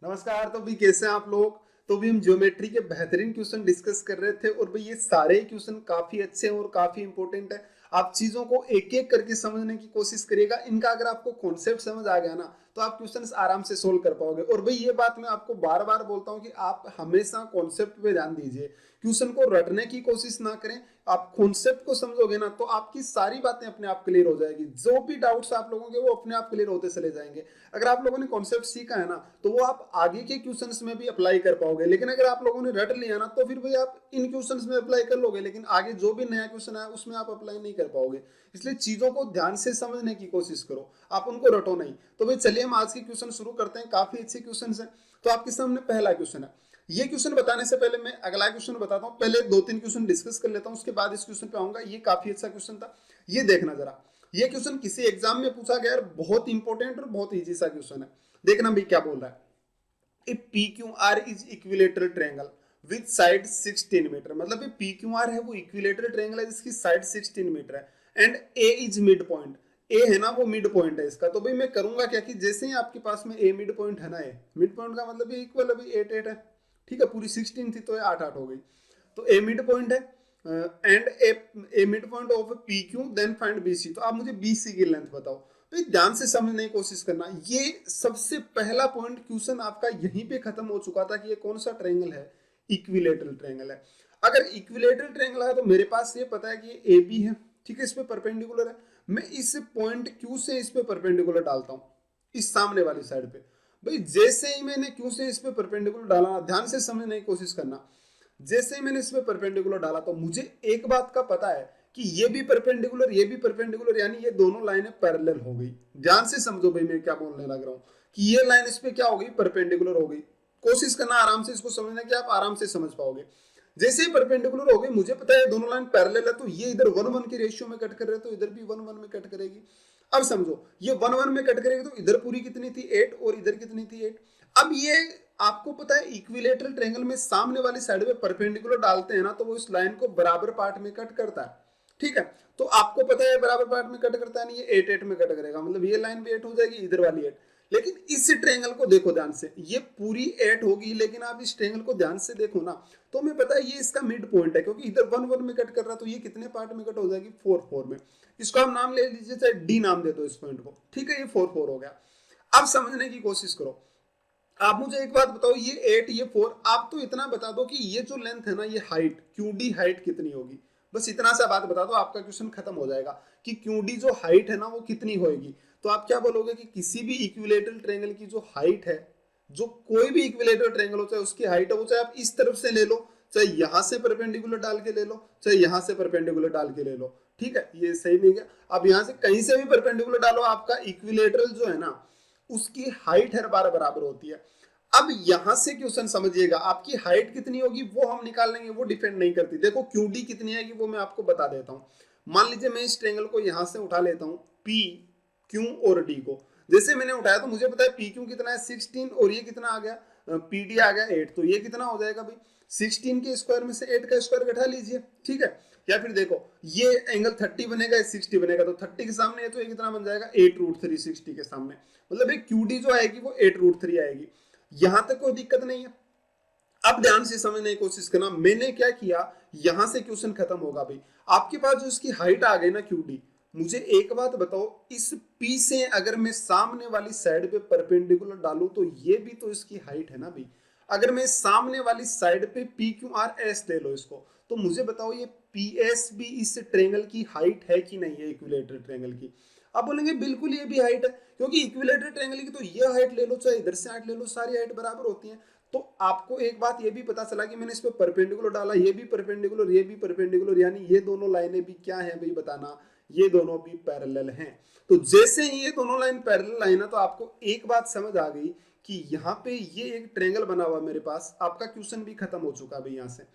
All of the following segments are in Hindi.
नमस्कार। तो भी कैसे हैं आप लोग। तो भी हम ज्योमेट्री के बेहतरीन क्वेश्चन डिस्कस कर रहे थे और भाई ये सारे क्वेश्चन काफी अच्छे हैं और काफी इंपॉर्टेंट है। आप चीजों को एक एक करके समझने की कोशिश करिएगा। इनका अगर आपको कॉन्सेप्ट समझ आ गया ना तो आप क्वेश्चंस आराम से सोल्व कर पाओगे। और भाई ये बात मैं आपको बार बार बोलता हूँ कि आप हमेशा कॉन्सेप्ट पे ध्यान दीजिए, क्वेश्चन को रटने की कोशिश ना करें। आप कॉन्सेप्ट को समझोगे ना तो आपकी सारी बातें अपने आप क्लियर हो जाएगी। जो भी डाउट्स आप लोगों के वो अपने आप क्लियर होते चले जाएंगे। अगर आप लोगों ने कॉन्सेप्ट सीखा है ना तो वो आप आगे के क्वेश्चंस में भी अप्लाई कर पाओगे। लेकिन अगर आप लोगों ने रट लिया ना तो फिर भाई आप इन क्वेश्चंस में अप्लाई कर लोगे, लेकिन आगे जो भी नया क्वेश्चन आया उसमें आप अप्लाई नहीं कर पाओगे। इसलिए चीजों को ध्यान से समझने की कोशिश करो, आप उनको रटो नहीं। तो भाई चलिए हम आज के क्वेश्चन शुरू करते हैं। काफी अच्छे क्वेश्चन है। तो आपके सामने पहला क्वेश्चन है। ये क्वेश्चन बताने से पहले मैं अगला क्वेश्चन बताता हूँ। पहले दो तीन क्वेश्चन डिस्कस कर लेता हूँ, उसके बाद इस क्वेश्चन पे आऊंगा। ये काफी अच्छा क्वेश्चन था, ये देखना जरा। ये क्वेश्चन किसी एग्जाम में पूछा गया है, बहुत इंपॉर्टेंट और बहुत इजी सा क्वेश्चन है। देखना भी क्या बोल रहा है। A P Q R is equilateral triangle with side 16 metre. मतलब ये पी क्यू आर है वो इक्विलेटरल ट्रायंगल है जिसकी साइड 16 मीटर है। And A is mid point. A है ना वो मिड पॉइंट है इसका। तो भाई मैं करूंगा क्या कि जैसे ही आपके पास में ए मिड पॉइंट है ना, ए मिड पॉइंट का मतलब इक्वल अभी 8 8 है। ठीक है, पूरी 16 थी तो ये 8 8 हो गई। तो ए मिड पॉइंट है and A mid point of P Q, then find B C. तो आप मुझे बी सी की लेंथ बताओ। तो ध्यान से समझने की कोशिश करना। ये सबसे पहला पॉइंट क्वेश्चन आपका यहीं पे खत्म हो चुका था कि ये कौन सा ट्रायंगल है, इक्विलेटरल ट्रायंगल है। अगर इक्विलेटरल ट्रायंगल है तो मेरे पास ये पता है कि ये ए बी है। ठीक है, इस पे परपेंडिकुलर है। मैं इस पॉइंट क्यू से इस पे परपेंडिकुलर डालता हूं, इस सामने वाली साइड पे। भाई जैसे ही मैंने क्यू से इस पे परपेंडिकुलर डाला, ध्यान से समझने की कोशिश करना। जैसे ही मैंने इस पे परपेंडिकुलर डाला तो मुझे एक बात का पता है कि ये भी परपेंडिकुलर ये भी परपेंडिकुलर, यानी ये दोनों लाइनें पैरेलल हो गई। ध्यान से समझो भाई मैं क्या बोलने लग रहा हूं कि ये लाइन इस पे क्या हो गई, परपेंडिकुलर हो गई। कोशिश करना आराम से इसको समझने की, आप आराम से समझ पाओगे। जैसे ही परपेंडिकुलर हो गई, मुझे पता है दोनों लाइन पैरेलल है, तो ये इधर 1 1 के रेशियो में कट कर रहे, तो इधर भी 1 1 में कट करेगी। अब समझो ये 1 1 में कट करेगी तो इधर पूरी कितनी थी 8 और इधर कितनी थी 8। अब ये आपको पता है इक्विलेटरल ट्रायंगल में सामने वाली साइड पे परपेंडिकुलर डालते हैं ना तो वो इस लाइन को बराबर पार्ट में कट करता है। ठीक है, तो आपको पता है बराबर पार्ट में कट करता है नहीं, ये 8 8 में कट करेगा, मतलब ये लाइन भी 8 हो जाएगी, इधर वाली 8। लेकिन इस ट्रायंगल को देखो ध्यान से, ये पूरी 8 होगी, लेकिन आप इस ट्रायंगल को ध्यान से देखो ना तो हमें पता है ये इसका मिड पॉइंट है, क्योंकि इधर 1 1 में कट कर रहा, तो ये कितने पार्ट में कट हो जाएगी, 4 4 में। इसको आप नाम ले लीजिए, चाहे डी नाम दे दो इस पॉइंट को। ठीक है, ये 4 4 हो गया। अब समझने की कोशिश करो। आप मुझे एक बात बताओ, ये 8 ये 4, आप तो इतना बता दो कि ये जो लेंथ है ना, ये हाइट क्यूडी हाइट कितनी होगी। बस इतना सा बात बता दो, आपका क्वेश्चन खत्म हो जाएगा कि क्यूडी जो हाइट है ना वो कितनी होगी। तो आप क्या बोलोगे कि किसी भी इक्विलेटरल ट्रायंगल की जो हाइट है, जो कोई भी इक्विलेटरल ट्रायंगल हो चाहे उसकी हाइट है, वो चाहे आप इस तरफ से ले लो, चाहे यहां से परपेंडिकुलर डाल के ले लो, चाहे यहां से परपेंडिकुलर डाल के ले लो। ठीक है, ये सही नहीं है। अब यहां से कहीं से भी परपेंडिकुलर डालो, आपका इक्विलेटरल जो है ना उसकी हाइट हर बार बराबर होती है। अब यहां से क्वेश्चन समझिएगा, आपकी हाइट कितनी होगी वो हम निकाल लेंगे, वो डिपेंड नहीं करती। देखो क्यूडी कितनी आएगी वो मैं आपको बता देता हूं। मान लीजिए मैं इस ट्रायंगल को यहां से उठा लेता हूं, पी क्यू और डी को। जैसे मैंने उठाया तो मुझे पता है पी क्यू कितना है 16, और ये कितना आ गया, पी डी आ गया 8। तो ये कितना हो जाएगा भाई, 16 के स्क्वायर में से 8 का स्क्वायर घटा लीजिए। ठीक है, या फिर देखो ये एंगल 30 बनेगा, 60 बनेगा, तो 30 के सामने है तो ये कितना बन जाएगा 8√3 60 के सामने। मतलब एक क्यूडी जो आएगी वो 8√3 आएगी। यहां तक कोई दिक्कत नहीं है। अब ध्यान से समझने की कोशिश करना, मैंने क्या किया, यहां से क्वेश्चन खत्म होगा भाई। आपके पास जो इसकी हाइट आ गई ना क्यूडी, मुझे एक बात बताओ, इस पी से अगर मैं सामने वाली साइड पे परपेंडिकुलर डालूं तो ये भी तो इसकी हाइट है ना भाई। अगर मैं सामने वाली साइड पे पी क्यू आर एस ले लो इसको, तो मुझे बताओ ये पी एस भी इस ट्रेंगल की हाइट है कि नहीं है, इक्विलेटरल ट्रेंगल की। आप बोलेंगे बिल्कुल ये भी हाइट है, क्योंकि इक्विलेटरल ट्रायंगल की तो ये हाइट ले लो चाहे इधर से हाइट ले लो, सारी हाइट बराबर होती है। तो आपको एक बात ये भी पता चला कि मैंने इस पे परपेंडिकुलर डाला, ये भी परपेंडिकुलर ये भी परपेंडिकुलर, यानी ये दोनों लाइनें भी क्या है भाई बताना, ये दोनों भी पैरेलल हैं। तो जैसे ही ये दोनों लाइन पैरेलल लाइन है तो आपको एक बात समझ आ गई कि यहाँ पे ये एक ट्रायंगल बना हुआ मेरे पास। आपका क्वेश्चन भी खत्म हो चुका है भाई। यहाँ से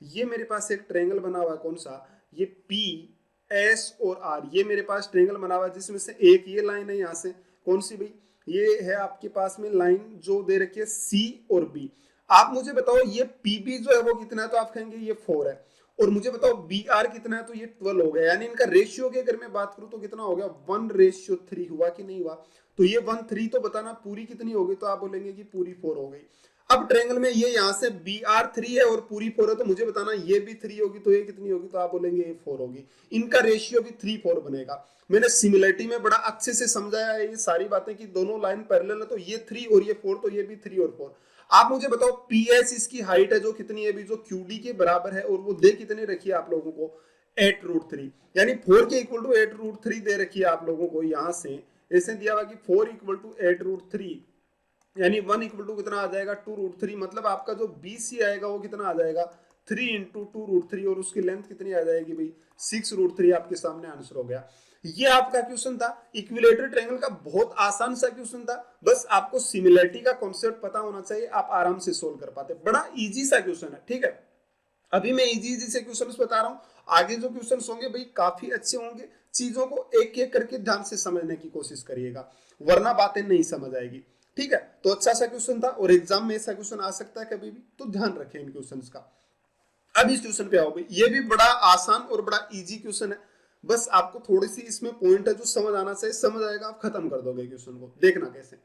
ये मेरे पास एक ट्रायंगल बना हुआ है, कौन सा, ये पी एस और आर, ये मेरे पास ट्रायंगल बना हुआ है, जिसमें से एक ये लाइन है यहाँ से, कौन सी भाई, ये है आपके पास में लाइन जो दे रखी है सी और बी। आप मुझे बताओ ये पी बी जो है वो कितना है, तो आप कहेंगे ये 4 है। और मुझे बताओ बी आर कितना है, तो ये 12 हो गया। यानी इनका रेशियो की अगर मैं बात करूं तो कितना हो गया, 1:3 हुआ कि नहीं हुआ। तो ये 1 3 तो बताना पूरी कितनी होगी, तो आप बोलेंगे कि पूरी 4 हो गई। अब ट्रायंगल में ये यहाँ से बी आर 3 है और पूरी 4 है, तो मुझे बताना ये भी 3 होगी, तो ये कितनी होगी, तो आप बोलेंगे ये 4 होगी। इनका रेशियो भी 3 4 बनेगा। मैंने सिमिलरिटी में बड़ा अच्छे से समझाया है ये सारी बातें कि दोनों लाइन पैरेलल है, तो ये 3 और ये 4, तो ये भी 3 और 4। आप मुझे बताओ पी एच इसकी हाइट है जो कितनी है भी, जो क्यू डी के बराबर है, और वो दे कितनी रखी है आप लोगों को 8√3, यानी 4 के इक्वल टू 8√3 दे रखी है आप लोगों को। यहां से ऐसे दिया हुआ कि 4 इक्वल टू 8√3, यानी 1 इक्वल टू कितना आ जाएगा 2√3, मतलब आपका जो BC आएगा वो कितना आ जाएगा 3 इंटू 2√3, और उसकी लेंथ कितनी आ जाएगी भाई 6√3। आपके सामने आंसर हो गया। ये आपका क्वेश्चन था इक्विलेटरल ट्रायंगल का, बहुत आसान सा क्वेश्चन था, बस आपको सिमिलरिटी का कॉन्सेप्ट पता होना चाहिए, आप आराम से सोल्व कर पाते। बड़ा इजी सा क्वेश्चन है, ठीक है। अभी मैं इजी इजी से क्वेश्चंस बता रहा हूँ, आगे जो क्वेश्चंस होंगे भाई काफी अच्छे होंगे। चीजों को एक एक करके ध्यान से समझने की कोशिश करिएगा, वरना बातें नहीं समझ आएगी, ठीक है। तो अच्छा सा क्वेश्चन था, और एग्जाम में ऐसा क्वेश्चन आ सकता है कभी भी, तो ध्यान रखें इन क्वेश्चंस का। अब इस क्वेश्चन पे आओ भाई, ये भी बड़ा आसान और बड़ा इजी क्वेश्चन है, बस आपको थोड़ी सी इसमें पॉइंट है जो समझ आना चाहिए, समझ आएगा आप खत्म कर दोगे क्वेश्चन को। देखना कैसे।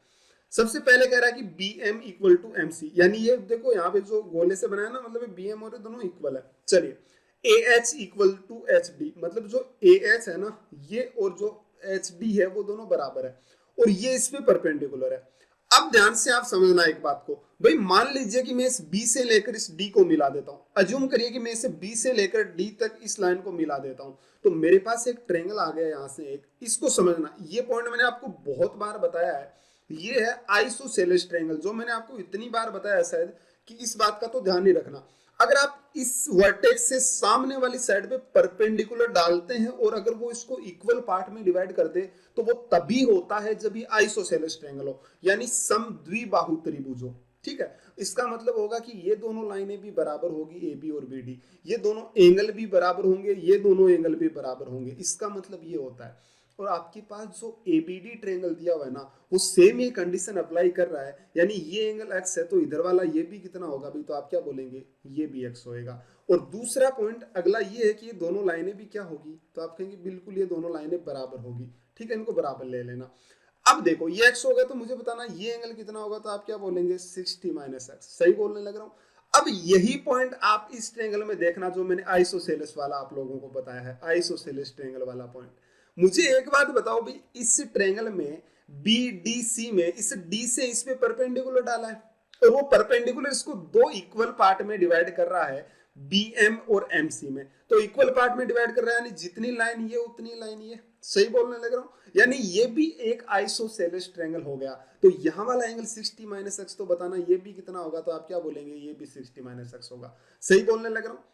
सबसे पहले कह रहा है कि B M equal to M C, यानी ये देखो यहाँ पे जो गोले से बनाया ना, मतलब बी एम और ये दोनों इक्वल है। चलिए A H equal to H D, मतलब जो ए एच है ना ये, और जो एच डी है वो दोनों बराबर है, और ये इस पे परपेंडिकुलर है। अब ध्यान से आप समझना एक बात को भाई, मान लीजिए कि मैं इस बी से लेकर इस डी को मिला देता हूं, अज्यूम करिए कि मैं इसे बी से लेकर डी तक इस लाइन को मिला देता हूं, तो मेरे पास एक ट्रायंगल आ गया यहां से एक। इसको समझना, ये पॉइंट मैंने आपको बहुत बार बताया है, ये है आइसोसेलेस ट्रायंगल, जो मैंने आपको इतनी बार बताया शायद कि इस बात का तो ध्यान नहीं रखना। अगर आप इस वर्टेक्स से सामने वाली साइड पे परपेंडिकुलर डालते हैं, और अगर वो इसको इक्वल पार्ट में डिवाइड कर दे, तो वो तभी होता है जब ये आइसोसेलेस ट्रायंगल हो, यानी समद्विबाहु त्रिभुज हो, ठीक है। इसका मतलब होगा कि ये दोनों लाइनें भी बराबर होगी, ए बी और बी डी, ये दोनों एंगल भी बराबर होंगे, ये दोनों एंगल भी बराबर होंगे। इसका मतलब ये होता है, और आपके पास जो एबीडी ट्रायंगल दिया हुआ है ना, वो सेम ये कंडीशन अप्लाई कर रहा है, यानी ये एंगल x है, तो इधर वाला ये भी कितना होगा भाई, तो आप क्या बोलेंगे, ये भी x होएगा। और दूसरा पॉइंट अगला ये है कि ये दोनों लाइनें भी क्या होगी, तो आप कहेंगे बिल्कुल ये दोनों लाइनें बराबर होगी, ठीक है, इनको बराबर ले लेना। अब देखो ये x होगा, तो मुझे बताना ये एंगल कितना होगा, तो आप क्या बोलेंगे 60 माइनस एक्स, सही बोलने लग रहा हूँ। अब यही पॉइंट आप इस ट्रायंगल में देखना, जो मैंने आइसोसेलेस वाला आप लोगों को बताया है, आइसोसेलेस ट्रायंगल वाला पॉइंट। मुझे एक बात बताओ भाई, इस ट्रायंगल में BDC में इस D से इस पे परपेंडिकुलर डाला है, और वो परपेंडिकुलर इसको दो इक्वल पार्ट में डिवाइड कर रहा है, BM और MC में। तो इक्वल पार्ट में डिवाइड कर रहा है, यानी जितनी लाइन ये उतनी लाइन ये, सही बोलने लग रहा हूँ, यानी ये भी एक आइसोसेलेस ट्रायंगल हो गया। तो यहाँ वाला एंगल 60 माइनस एक्स, तो बताना ये भी कितना होगा, तो आप क्या बोलेंगे, ये भी 60 माइनस एक्स होगा, सही बोलने लग रहा हूँ।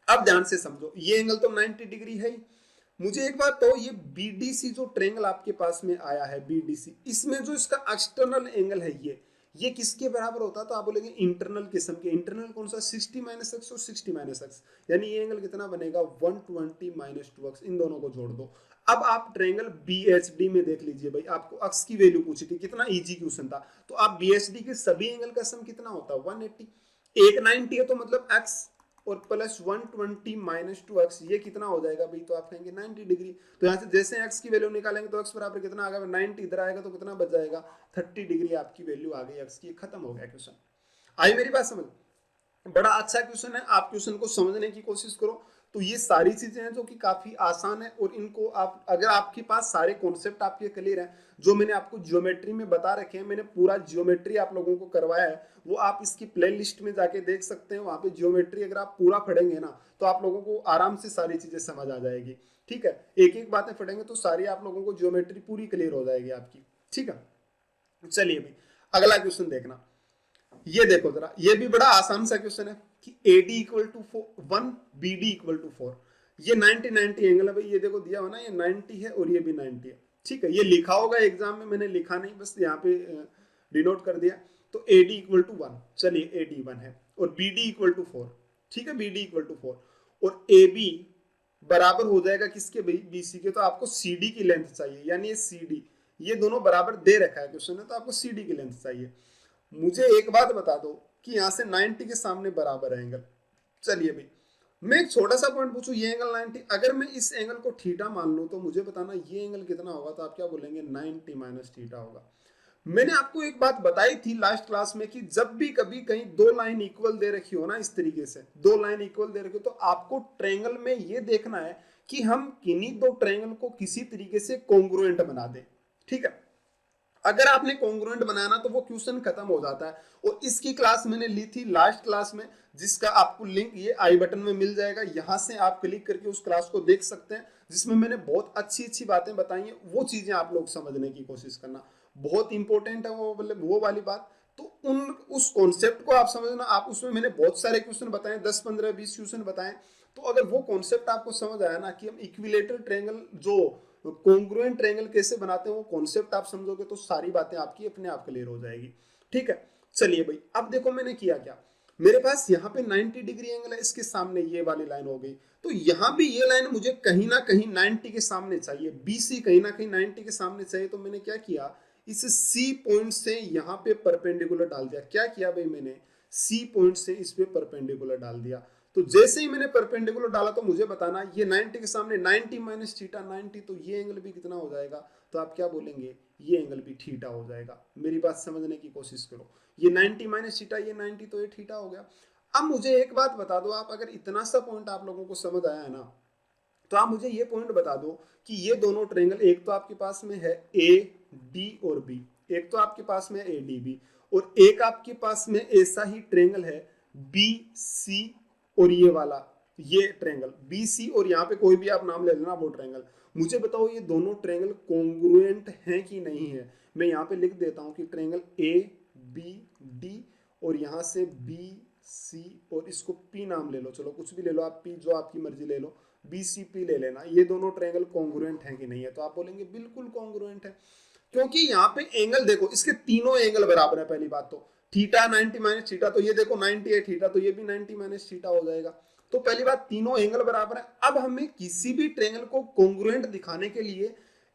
अब ध्यान से समझो, ये एंगल तो 90 डिग्री है ही। मुझे एक बात तो, ये बीडीसी जो ट्रायंगल आपके पास में आया है बीडीसी, इसमें जो इसका एक्सटर्नल एंगल है ये किसके बराबर होता है, तो आप बोलेंगे इंटरनल किस्म के। इंटरनल कौन सा, 60 माइनस एक्स और 60 माइनस एक्स, यानी ये एंगल कितना बनेगा 120 माइनस 2x, इन दोनों को जोड़ दो। अब आप ट्रायंगल बीएचडी में देख लीजिए भाई, आपको x की वैल्यू पूछी थी, कितना इजी क्वेश्चन था, तो आप बीएचडी के सभी एंगल का सम कितना होता है 180, एक 90 है, तो मतलब x और प्लस 120 माइनस 2x, ये कितना हो जाएगा भाई, तो आप कहेंगे 90 डिग्री। तो यहाँ से जैसे x की वैल्यू निकालेंगे तो x बराबर कितना आ गया 90, इधर आएगा तो कितना बच जाएगा 30 डिग्री, आपकी वैल्यू आ गई x की। खत्म हो गया क्वेश्चन। आई मेरी बात समझ, बड़ा अच्छा क्वेश्चन है, आप क्वेश्चन को समझने की कोशिश करो। तो ये सारी चीजें हैं जो कि काफी आसान है, और इनको आप, अगर आपके पास सारे कॉन्सेप्ट आपके क्लियर हैं, जो मैंने आपको ज्योमेट्री में बता रखे हैं, मैंने पूरा ज्योमेट्री आप लोगों को करवाया है, वो आप इसकी प्लेलिस्ट में जाके देख सकते हैं। वहां पे ज्योमेट्री अगर आप पूरा पढ़ेंगे ना, तो आप लोगों को आराम से सारी चीजें समझ आ जाएगी, ठीक है। एक एक बातें पढ़ेंगे तो सारी आप लोगों को ज्योमेट्री पूरी क्लियर हो जाएगी आपकी, ठीक है। चलिए भाई अगला क्वेश्चन देखना, ये देखो जरा, ये भी बड़ा आसान सा क्वेश्चन है कि AD equal to 1, BD equal to 4, ये 90 एंगल है भाई, ये देखो दिया हुआ ना, ये 90 है और ये भी 90 है, ठीक है। ये लिखा होगा एग्जाम में, मैंने लिखा नहीं, बस यहाँ पे डिनोट कर दिया। तो AD इक्वल टू 1, चलिए AD 1 है, और BD इक्वल टू 4, ठीक है, BD इक्वल टू 4, और AB बराबर हो जाएगा किसके, BC के। तो आपको CD की लेंथ चाहिए, यानी ये CD, ये दोनों बराबर दे रखा है क्वेश्चन में, तो आपको CD की लेंथ चाहिए। मुझे एक बात बता दो कि यहां से 90 के सामने बराबर है एंगल, चलिए भाई मैं एक छोटा सा पॉइंट पूछूं, ये एंगल 90, अगर मैं इस एंगल को थीटा मान लूं तो मुझे बताना ये एंगल कितना होगा, तो आप क्या बोलेंगे 90 माइनस थीटा होगा। मैंने आपको एक बात बताई थी लास्ट क्लास में कि जब भी कभी कहीं दो लाइन इक्वल दे रखी हो ना, इस तरीके से दो लाइन इक्वल दे रखी हो, तो आपको ट्रायंगल में ये देखना है कि हम किन्हीं दो ट्रायंगल को किसी तरीके से कॉन्ग्रुएंट बना दें। ठीक है, अगर आपने कॉन्ग्रुएंट बनाना तो वो क्वेश्चन खत्म हो जाता है। और इसकी क्लास मैंने ली थी लास्ट क्लास में, जिसका आपको लिंक ये आई बटन में मिल जाएगा, यहां से आप क्लिक करके उस क्लास को देख सकते हैं, जिसमें मैंने बहुत अच्छी अच्छी बातें बताई हैं। वो चीजें आप लोग समझने की कोशिश करना, बहुत इंपॉर्टेंट है वो, मतलब वो वाली बात। तो उन उस कॉन्सेप्ट को आप समझना। आप उसमें मैंने बहुत सारे क्वेश्चन बताए, 10 15 20 क्वेश्चन बताए। तो अगर वो कॉन्सेप्ट आपको समझ आया ना कि हम इक्विलेटरल ट्रायंगल जो कॉन्ग्रुएंट ट्रायंगल कैसे बनाते हैं, वो कॉन्सेप्ट आप समझोगे तो सारी बातें आपकी अपने आप क्लियर हो जाएगी। ठीक है, चलिए भाई, अब देखो मैंने किया क्या। मेरे पास यहाँ पे 90 डिग्री एंगल है, इसके सामने ये वाली लाइन हो गई, तो यहाँ भी ये लाइन मुझे कहीं ना कहीं 90 के सामने चाहिए, बीसी कहीं ना कहीं 90 के सामने चाहिए। तो मैंने क्या किया, इस सी पॉइंट से यहाँ पे परपेंडिकुलर डाल दिया। क्या किया भाई, मैंने सी पॉइंट से इस पे परपेंडिकुलर डाल दिया। तो जैसे ही मैंने परपेंडिकुलर डाला तो मुझे बताना ये 90 के सामने 90 माइनस थीटा 90, तो ये एंगल भी कितना हो जाएगा, तो आप क्या बोलेंगे, ये एंगल भी थीटा हो जाएगा। मेरी बात समझने की कोशिश करो, ये 90 माइनस थीटा, ये 90, तो ये थीटा हो गया। अब मुझे एक बात बता दो, आप अगर इतना सा पॉइंट आप लोगों को समझ आया है ना, तो आप मुझे ये पॉइंट बता दो कि ये दोनों ट्रायंगल, एक तो आपके पास में है ए डी और बी, एक तो आपके पास में ए डी बी, और एक आपके पास में ऐसा ही ट्रायंगल है बी सी, और ये वाला ये ट्रायंगल बी सी, और यहाँ पे कोई भी आप नाम ले लेना वो ट्रायंगल। मुझे बताओ ये दोनों ट्रायंगल कॉन्ग्रुएंट हैं कि नहीं है। मैं यहाँ पे लिख देता हूँ कि ट्रायंगल ए बी डी, और यहाँ से बी सी, और इसको पी नाम ले लो, चलो कुछ भी ले लो आप, पी जो आपकी मर्जी ले लो, बीसीपी ले लेना। ये दोनों ट्रायंगल कॉन्ग्रुएंट हैं कि नहीं है, तो आप बोलेंगे बिल्कुल कॉन्ग्रुएंट है, क्योंकि यहाँ पे एंगल देखो, इसके तीनों एंगल बराबर है। पहली बात तो थीटा 90 माइनस थीटा, तो ये देखो 90 है थीटा, तो ये भी 90 माइनस थीटा हो जाएगा। तो पहली बात, तीनों एंगल बराबर है। अब हमें किसी भी ट्रायंगल को कॉन्ग्रुएंट दिखाने के लिए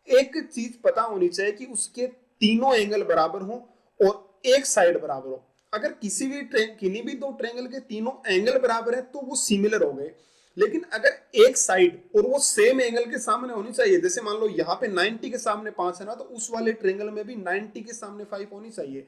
एक चीज पता होनी चाहिए कि उसके तीनों एंगल बराबर हो और एक साइड बराबर हो। अगर किसी भी किन्हीं भी दो ट्रायंगल के तीनों एंगल बराबर है तो वो सिमिलर हो गए, लेकिन अगर एक साइड और वो सेम एंगल के सामने होनी चाहिए, जैसे मान लो यहाँ पे 90 के सामने 5 है ना, तो उस वाले ट्रायंगल में भी 90 के सामने 5 होनी चाहिए।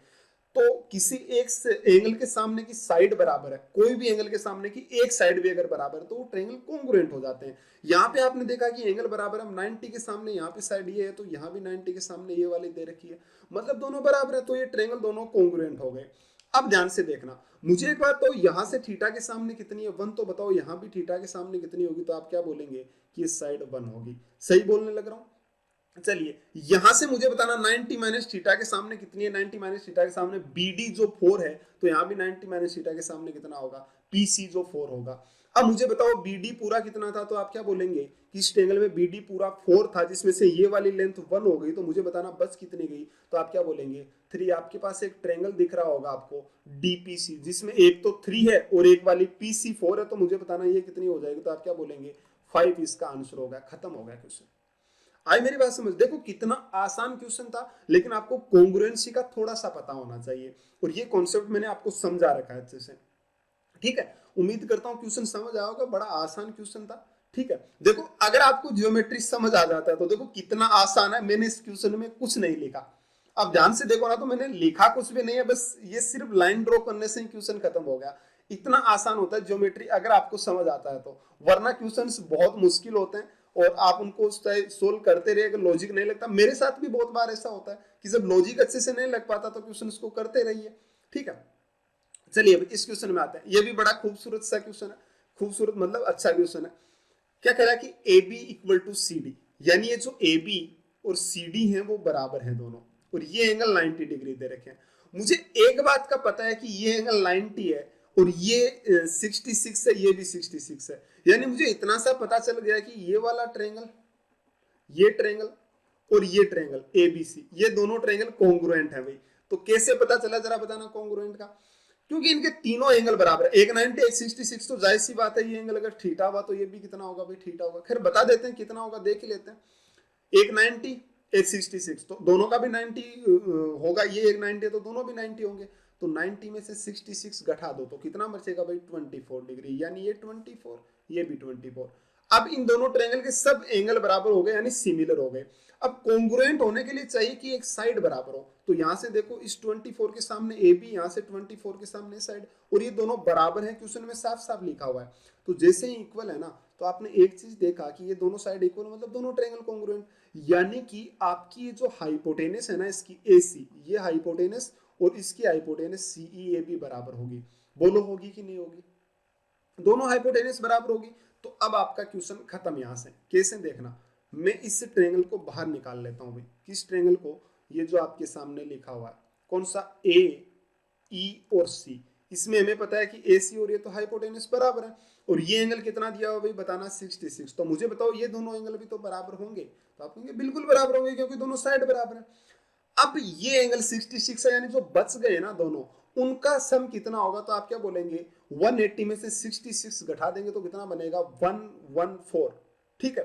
तो किसी एक एंगल के सामने की साइड बराबर है, कोई भी एंगल के सामने की एक साइड भी अगर बराबर है तो वो ट्रायंगल कॉन्ग्रुएंट हो जाते हैं। यहाँ पे आपने देखा कि एंगल बराबर है, 90 के सामने यहाँ पे साइड ये है, तो यहाँ भी 90 के सामने ये वाली दे रखी है, मतलब दोनों बराबर है, तो ये ट्रायंगल दोनों कॉन्ग्रुएंट हो गए। अब ध्यान से देखना, मुझे एक बात तो, यहाँ से थीटा के सामने कितनी है 1, तो बताओ यहाँ भी थीटा के सामने कितनी होगी, तो आप क्या बोलेंगे कि इस साइड 1 होगी। सही बोलने लग रहा हूँ। चलिए, यहां से मुझे बताना 90 माइनस थीटा के सामने कितनी है, 90 माइनस थीटा के सामने BD जो 4 है, तो यहां भी 90 माइनस थीटा के सामने कितना होगा, PC जो 4 होगा। अब मुझे बताओ BD पूरा कितना था, तो आप क्या बोलेंगे कि इस ट्रायंगल में BD पूरा 4 था, जिसमें से ये वाली लेंथ 1 हो गई, तो मुझे बताना बच कितनी गई, तो आप क्या बोलेंगे 3। आपके पास एक ट्रायंगल दिख रहा होगा आपको DPC, जिसमें एक तो 3 है और एक वाली PC 4 है, तो मुझे बताना ये कितनी हो जाएगी, तो आप क्या बोलेंगे 5। इसका आंसर होगा, खत्म हो गया क्वेश्चन। आई मेरी बात समझ, देखो कितना आसान क्वेश्चन था, लेकिन आपको कॉन्ग्रुएंसी का थोड़ा सा पता होना चाहिए, और ये कॉन्सेप्ट मैंने आपको समझा रखा है अच्छे से। ठीक है, उम्मीद करता हूं क्वेश्चन समझ आया होगा, बड़ा आसान क्वेश्चन था। ठीक है, देखो अगर आपको ज्योमेट्री समझ आ जाता है तो देखो कितना आसान है, मैंने इस क्वेश्चन में कुछ नहीं लिखा। अब ध्यान से देखो ना, तो मैंने लिखा कुछ भी नहीं है, बस ये सिर्फ लाइन ड्रॉ करने से ही क्वेश्चन खत्म हो गया। इतना आसान होता है ज्योमेट्री अगर आपको समझ आता है तो, वरना क्वेश्चंस बहुत मुश्किल होते हैं और आप उनको सोल्व करते रहिए अगर लॉजिक नहीं लगता। मेरे साथ भी बहुत बार ऐसा होता है कि जब लॉजिक अच्छे से नहीं लग पाता तो क्वेश्चन को करते रहिए। ठीक है, चलिए अब इस क्वेश्चन में आते हैं। ये भी बड़ा खूबसूरत सा क्वेश्चन है, खूबसूरत मतलब अच्छा क्वेश्चन है। क्या कह रहा है कि A B equal to C D, यानी ये जो ए बी और सी डी है वो बराबर है दोनों, और ये एंगल 90 डिग्री दे रखे हैं। मुझे एक बात का पता है कि ये एंगल 90 है और ये 66 है, ये भी 66 है, यानी मुझे इतना सा पता चल गया कि ये वाला ट्रायंगल, ये ट्रायंगल और ये ट्रायंगल एबीसी, ये दोनों ट्रायंगल कॉन्ग्रुएंट है भाई। तो कैसे पता चला जरा बताना कॉन्ग्रुएंट का, क्योंकि इनके तीनों एंगल बराबर है, एक 90 एक 66, तो जाहिर सी बात है ये एंगल अगर थीटा हुआ तो ये भी कितना होगा भाई, थीटा होगा। खैर बता देते हैं कितना होगा, देख ही लेते हैं। एक 90 एक 66, तो दोनों का भी 90 होगा, ये एक 90 है तो दोनों भी 90 होंगे। तो 90 में से 66 घटा दो तो कितना बचेगा भाई 24 डिग्री, यानी ये 24, ये भी 24। अब इन दोनों ट्रायंगल के सब एंगल बराबर हो गए, यानी सिमिलर हो गए। अब कॉन्ग्रुएंट होने के लिए चाहिए कि एक साइड बराबर हो, तो यहां से देखो इस 24 के सामने ए बी, यहां से 24 के सामने साइड, और ये दोनों बराबर है, क्वेश्चन में साफ साफ लिखा हुआ है। तो जैसे ही इक्वल है ना, तो आपने एक चीज देखा कि ये दोनों साइड इक्वल, मतलब दोनों ट्रायंगल कॉन्ग्रुएंट, यानी कि आपकी ये जो हाइपोटेनस है ना इसकी ए सी, ये हाइपोटेनस और इसकी hypotenuse C E A B बराबर होगी। बोलो होगी कि नहीं होगी? दोनों हाइपोटेनस बराबर होगी। तो अब आपका क्वेश्चन खत्म। यहां से कैसे देखना, मैं इस ट्रायंगल को बाहर निकाल लेता हूं भाई। किस ट्रायंगल को? ये जो आपके सामने लिखा हुआ है, कौन सा? ए, ई और सी। इसमें हमें पता है कि ए सी और ये तो हाइपोटेनस बराबर है, और ये एंगल कितना दिया हुआ भाई बताना, 66। तो मुझे बताओ ये दोनों एंगल भी तो बराबर होंगे? तो आप कहेंगे बिल्कुल बराबर होंगे, क्योंकि दोनों साइड बराबर है। अब ये एंगल 66 है, यानी जो बच गए ना दोनों, उनका सम कितना होगा? तो आप क्या बोलेंगे, 180 में से 66 घटा देंगे तो कितना बनेगा? 114। ठीक है,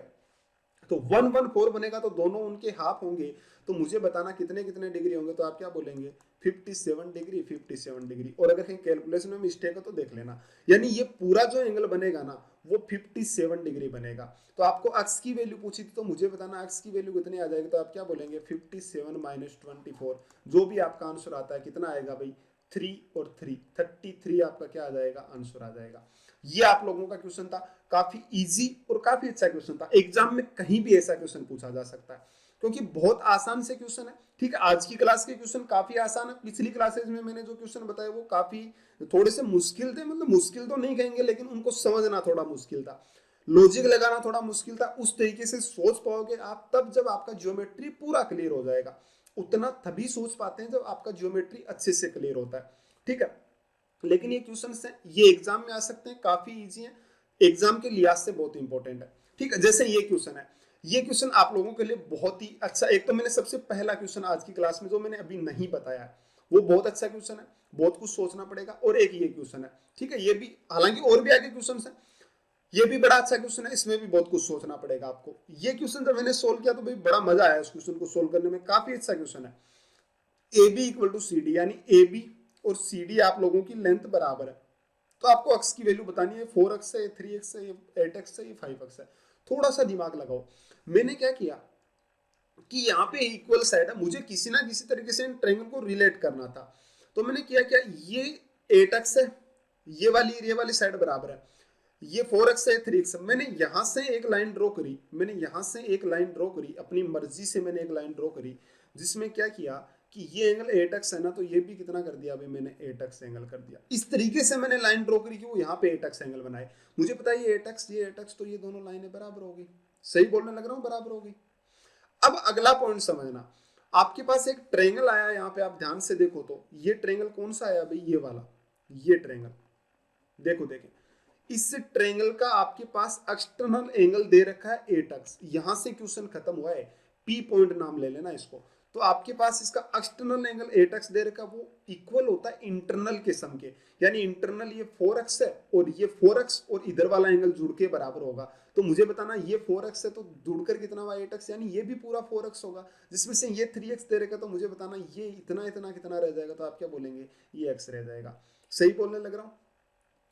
तो 114 बनेगा, तो दोनों उनके हाफ होंगे। तो मुझे बताना कितने कितने डिग्री होंगे? तो आप क्या बोलेंगे, 57 डिग्री, 57 डिग्री। और अगर कहीं कैलकुलेशन में मिस्टेक है तो देख लेना, यानी ये पूरा जो एंगल बनेगा ना वो 57 डिग्री बनेगा। तो आपको अक्स की वैल्यू पूछी थी, तो मुझे बताना अक्स की वैल्यू कितनी आ जाएगी? तो आप क्या बोलेंगे, 57 माइनस 24, जो भी आपका आंसर आता है कितना आएगा भाई? 3 और 3, 33 आपका क्या आ जाएगा? आंसर आ जाएगा। ये आप लोगों का क्वेश्चन था, काफी इजी और काफी अच्छा क्वेश्चन था। एग्जाम में कहीं भी ऐसा क्वेश्चन पूछा जा सकता है, क्योंकि बहुत आसान से क्वेश्चन है। ठीक है, आज की क्लास के क्वेश्चन काफी आसान है। पिछली क्लासेज में मैंने जो क्वेश्चन बताए वो काफी थोड़े से मुश्किल थे, मतलब मुश्किल तो नहीं कहेंगे, लेकिन उनको समझना थोड़ा मुश्किल था, लॉजिक लगाना थोड़ा मुश्किल था। उस तरीके से सोच पाओगे आप तब जब आपका ज्योमेट्री पूरा क्लियर हो जाएगा। उतना तभी सोच पाते हैं जब आपका ज्योमेट्री अच्छे से क्लियर होता है। ठीक है, लेकिन ये क्वेश्चंस हैं, ये एग्जाम में आ सकते हैं, काफी इजी हैं, एग्जाम के लिहाज से बहुत इंपॉर्टेंट है। ठीक है, जैसे ये क्वेश्चन है, ये क्वेश्चन आप लोगों के लिए बहुत ही अच्छा। एक तो मैंने सबसे पहला क्वेश्चन आज की क्लास में जो मैंने अभी नहीं बताया है, वो बहुत अच्छा क्वेश्चन है, बहुत कुछ सोचना पड़ेगा। और एक ये क्वेश्चन है, ठीक है, ये भी, हालांकि और भी आगे क्वेश्चन है, ये भी बड़ा अच्छा क्वेश्चन है, इसमें भी बहुत कुछ सोचना पड़ेगा आपको। ये क्वेश्चन जब मैंने सोल्व किया तो भाई बड़ा मजा आया इस क्वेश्चन को सोल्व करने में, काफी अच्छा क्वेश्चन है। A B equal to C D, यानी ए बी और सी डी आप लोगों की लेंथ बराबर है। तो आपको अक्स की वैल्यू बतानी है, 4x है, ये 3x है, ये 8x है, ये 5x है। थोड़ा सा दिमाग लगाओ। मैंने क्या किया कि यहाँ पे इक्वल साइड है, मुझे किसी ना किसी तरीके से इन ट्रायंगल को रिलेट करना था। तो मैंने किया क्या, ये 8x है, ये वाली साइड बराबर है, ये 4x है, 3x है। मैंने यहां से एक लाइन ड्रॉ करी, मैंने यहां से एक लाइन ड्रॉ करी, अपनी मर्जी से मैंने एक लाइन ड्रॉ करी, जिसमें क्या किया कि ये एंगल 8x है ना, तो ये भी कितना कर दिया भाई, मैंने 8x एंगल कर दिया। इस तरीके से मैंने लाइन ड्रॉ करी कि वो यहाँ पे 8x एंगल बनाए। मुझे पता है ये 8x, तो ये दोनों लाइनें बराबर होगी। सही बोलने लग रहा हूँ, बराबर होगी। अब अगला पॉइंट समझना, आपके पास एक ट्रायंगल आया, यहाँ पे आप ध्यान से देखो तो ये ट्रायंगल कौन सा आया भाई, ये वाला, ये ट्रायंगल। देखो देखें, इस ट्रायंगल का आपके पास एक्सटर्नल एंगल दे रखा है 8x। यहां से क्वेश्चन खत्म हुआ है, पी पॉइंट नाम ले लेना इसको। तो आपके पास इसका एक्सटर्नल एंगल 8x दे रखा, वो इक्वल होता है इंटरनल के सम के, यानी इंटरनल ये 4x है और ये 4x और इधर वाला एंगल जुड़ के बराबर होगा। तो मुझे बताना ये 4x है तो जुड़कर कितना हुआ 8x, यानी ये भी पूरा 4x होगा। जिसमें से ये 3x दे रखा, तो मुझे बताना ये इतना इतना कितना रह जाएगा, तो आप क्या बोलेंगे, ये x रह जाएगा। सही बोलने लग रहा हूं?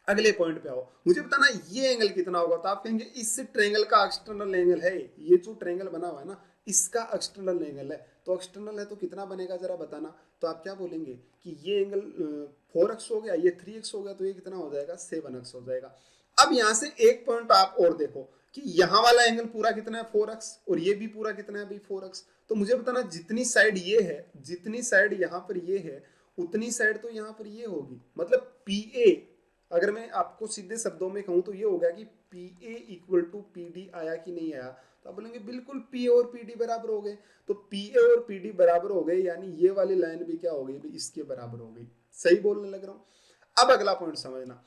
अगले पॉइंट पे आओ, मुझे बताना ये एंगल कितना होगा। तो आप कहेंगे इस ट्रायंगल का एक्सटर्नल एंगल है, ये जो ट्रायंगल बना हुआ है ना, इसका एक्सटर्नल एंगल है। तो एक्सटर्नल है तो कितना बनेगा जरा बताना। तो आप क्या बोलेंगे कि ये एंगल 4x हो गया, ये 3x हो गया, तो ये कितना हो जाएगा, 7x हो जाएगा। अब यहां से एक पॉइंट आप और देखो कि यहाँ वाला एंगल पूरा कितना है, 4x, और ये भी पूरा कितना है भाई, 4x। तो मुझे बताना जितनी साइड ये है, जितनी साइड यहाँ पर ये है, उतनी साइड तो यहाँ पर ये होगी। मतलब PA, अगर मैं आपको सीधे शब्दों में कहूं तो ये हो गया कि PA इक्वल टू PD आया कि नहीं आया। तो आप बोलेंगे बिल्कुल P और PD बराबर हो गए। तो PA और PD बराबर हो गए, यानी ये वाली लाइन भी क्या हो गई, इसके बराबर हो गई। सही बोलने लग रहा हूं? अब अगला पॉइंट समझना,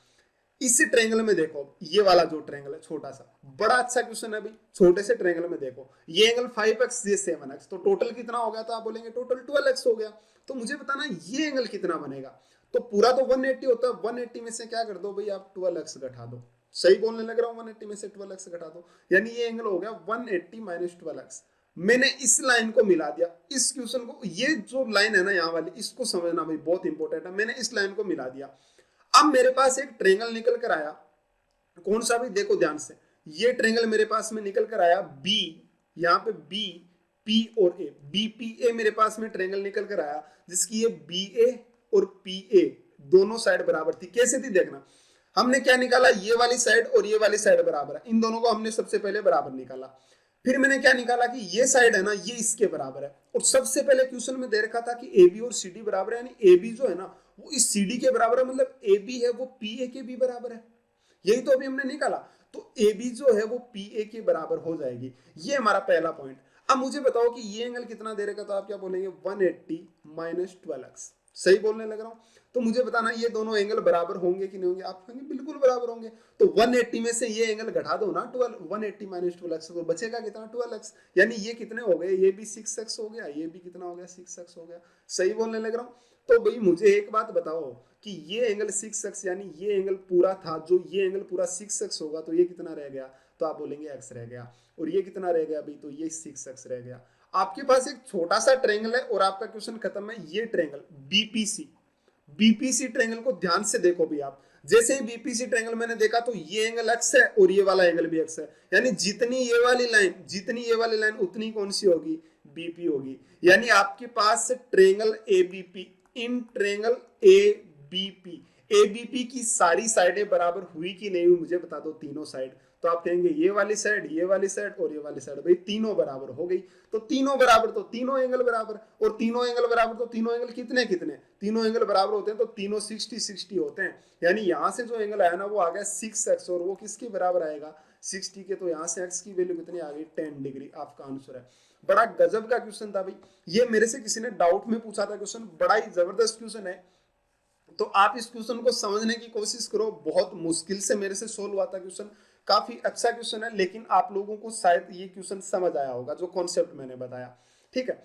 इस ट्रायंगल में देखो, ये वाला जो ट्रायंगल है छोटा सा, बड़ा अच्छा क्वेश्चन है भाई। छोटे से ट्रायंगल में देखो, ये एंगल 5x, ये 7x, तो टोटल कितना हो गया? तो आप बोलेंगे टोटल 12x हो गया। तो मुझे बताना ये एंगल कितना बनेगा। तो पूरा तो 180 होता है, 180 में से क्या कर दो भाई आप, 12x घटा दो। सही बोलने लग रहा हूँ, 180 में से 12x घटा दो, यानी ये एंगल हो गया 180 माइनस 12x। मैंने इस लाइन को मिला दिया इस क्वेश्चन को, ये जो लाइन है ना यहाँ वाली, इसको समझना भाई, बहुत इंपॉर्टेंट है। मैंने इस लाइन को मिला दिया। अब मेरे पास एक ट्रायंगल निकल कर आया, कौन सा भाई, देखो ध्यान से, ये ट्रेंगल मेरे पास में निकल कर आया बी, यहाँ पे बी पी और ए, बी पी ए मेरे पास में ट्रेंगल निकल कर आया जिसकी ये बी ए और पी ए दोनों साइड बराबर थी। कैसे थी देखना, हमने क्या निकाला, ये वाली साइड और ये वाली साइड बराबर है, इन दोनों को हमने सबसे पहले बराबर निकाला। फिर मैंने क्या निकाला कि ये साइड है ना ये इसके बराबर है, और सबसे पहले क्वेश्चन में दे रखा था कि ए बी और सी डी बराबर है, यानी ए बी जो है ना वो इस सी डी के बराबर है, मतलब ए बी है वो पी ए के भी बराबर है। यही तो अभी हमने निकाला, तो ए बी जो है वो पी ए के बराबर हो जाएगी। ये हमारा पहला पॉइंट। अब मुझे बताओ कि ये एंगल कितना दे रखा, तो आप क्या बोलेंगे 180 माइनस 12x, सही बोलने लग रहा हूं। तो मुझे बताना ये दोनों एंगल बराबर होंगे कि नहीं होंगे, आप कहेंगे बिल्कुल बराबर होंगे। तो 180 में से ये एंगल घटा दो ना 12, 180 माइनस 12x, तो बचेगा कितना 12x, यानी ये कितने हो गए, ये भी 6x हो गया, ये भी कितना हो गया 6x हो गया, सही बोलने लग रहा हूँ। तो भाई मुझे एक बात बताओ कि ये एंगल 6x यानी ये एंगल पूरा था, जो ये एंगल पूरा 6x होगा तो ये कितना रह गया, तो आप बोलेंगे x रह गया, और ये कितना रह गया भाई, तो ये 6x रह गया। आपके पास एक छोटा सा ट्रायंगल है और आपका क्वेश्चन खत्म है। ये ट्रायंगल बीपीसी, बीपीसी ट्रायंगल को ध्यान से देखो भी आप, जैसे ही बीपीसी ट्रायंगल मैंने देखा तो ये एंगल x है और ये वाला एंगल भी x है, यानी जितनी ये वाली लाइन उतनी कौन सी होगी, बीपी होगी। यानी आपके पास triangle ABP, in triangle ABP, ABP की सारी साइडें बराबर हुई कि नहीं हुई, मुझे बता दो तीनों साइड। तो आप कहेंगे ये वाली साइड, ये वाली साइड और ये वाली साइड, भाई तीनों बराबर हो गई। तो तीनों बराबर तो तीनों एंगल बराबर, और तीनों एंगल बराबर तो तीनों एंगल कितने कितने, तीनों एंगल बराबर होते हैं तो तीनों 60 60 होते हैं। यानी यहां से जो एंगल आया ना वो आ गया 6x, और वो किसके बराबर आएगा 60 के, तो यहाँ से x की वैल्यू कितनी आ गई 10 डिग्री, आपका आंसर है। बड़ा गजब का क्वेश्चन था भाई, ये मेरे से किसी ने डाउट में पूछा था क्वेश्चन, बड़ा ही जबरदस्त क्वेश्चन है। तो आप इस क्वेश्चन को समझने की कोशिश करो, बहुत मुश्किल से मेरे से सोल्व हुआ था क्वेश्चन, काफी अच्छा क्वेश्चन है, लेकिन आप लोगों को शायद ये क्वेश्चन समझ आया होगा जो कॉन्सेप्ट मैंने बताया। ठीक है,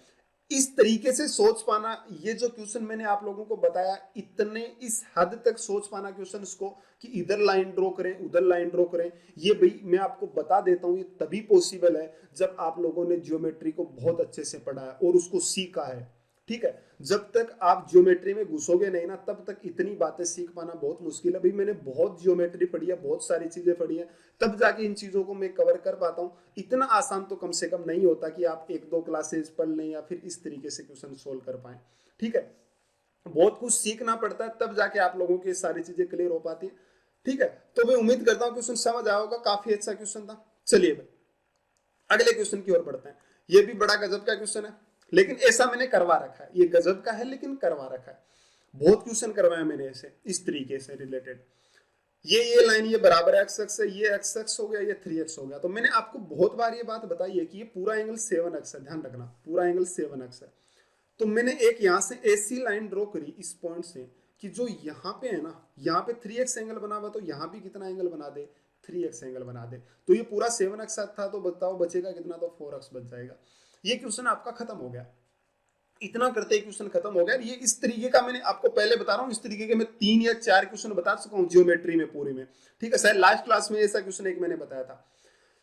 इस तरीके से सोच पाना, ये जो क्वेश्चन मैंने आप लोगों को बताया, इतने इस हद तक सोच पाना क्वेश्चन को कि इधर लाइन ड्रॉ करें उधर लाइन ड्रॉ करें, ये भाई मैं आपको बता देता हूं, ये तभी पॉसिबल है जब आप लोगों ने ज्योमेट्री को बहुत अच्छे से पढ़ा है और उसको सीखा है। ठीक है, जब तक आप ज्योमेट्री में घुसोगे नहीं ना तब तक इतनी बातें सीख पाना बहुत मुश्किल है। भाई मैंने बहुत ज्योमेट्री पढ़ी है, बहुत सारी चीजें पढ़ी है, तब जाके इन चीजों को मैं कवर कर पाता हूँ। इतना आसान तो कम से कम नहीं होता कि आप एक दो क्लासेस पढ़ लें या फिर इस तरीके से क्वेश्चन सोल्व कर पाए। ठीक है, बहुत कुछ सीखना पड़ता है तब जाके आप लोगों की सारी चीजें क्लियर हो पाती है। ठीक है, तो मैं उम्मीद करता हूँ क्वेश्चन समझ आया होगा, काफी अच्छा क्वेश्चन था। चलिए भाई अगले क्वेश्चन की ओर बढ़ते हैं। ये भी बड़ा गजब का क्वेश्चन है, लेकिन ऐसा मैंने करवा रखा है, ये गजब का है लेकिन करवा रखा है, बहुत क्वेश्चन करवाया मैंने ऐसे इस तरीके से रिलेटेड। ये लाइन ये बराबर एक्स एक्स है, ये एक्स एक्स हो गया, ये 3x हो गया। तो मैंने आपको बहुत बार ये बात बताई है कि ये पूरा एंगल 7x है, ध्यान रखना पूरा एंगल 7x है। तो मैंने एक यहाँ से ऐसी लाइन ड्रॉ करी इस पॉइंट से कि जो यहाँ पे है ना, यहाँ पे 3x एंगल बना हुआ, तो यहाँ भी कितना एंगल बना दे 3x एंगल बना दे। तो ये पूरा 7x था, तो बताओ बचेगा कितना, तो 4x बच जाएगा। ये क्वेश्चन आपका खत्म हो गया, इतना करते ही क्वेश्चन खत्म हो गया। ये इस तरीके का मैंने आपको पहले बता रहा हूँ, इस तरीके के मैं 3 या 4 क्वेश्चन बता चुका हूँ ज्योमेट्री में पूरी में। ठीक है, शायद लास्ट क्लास में ऐसा क्वेश्चन एक मैंने बताया था।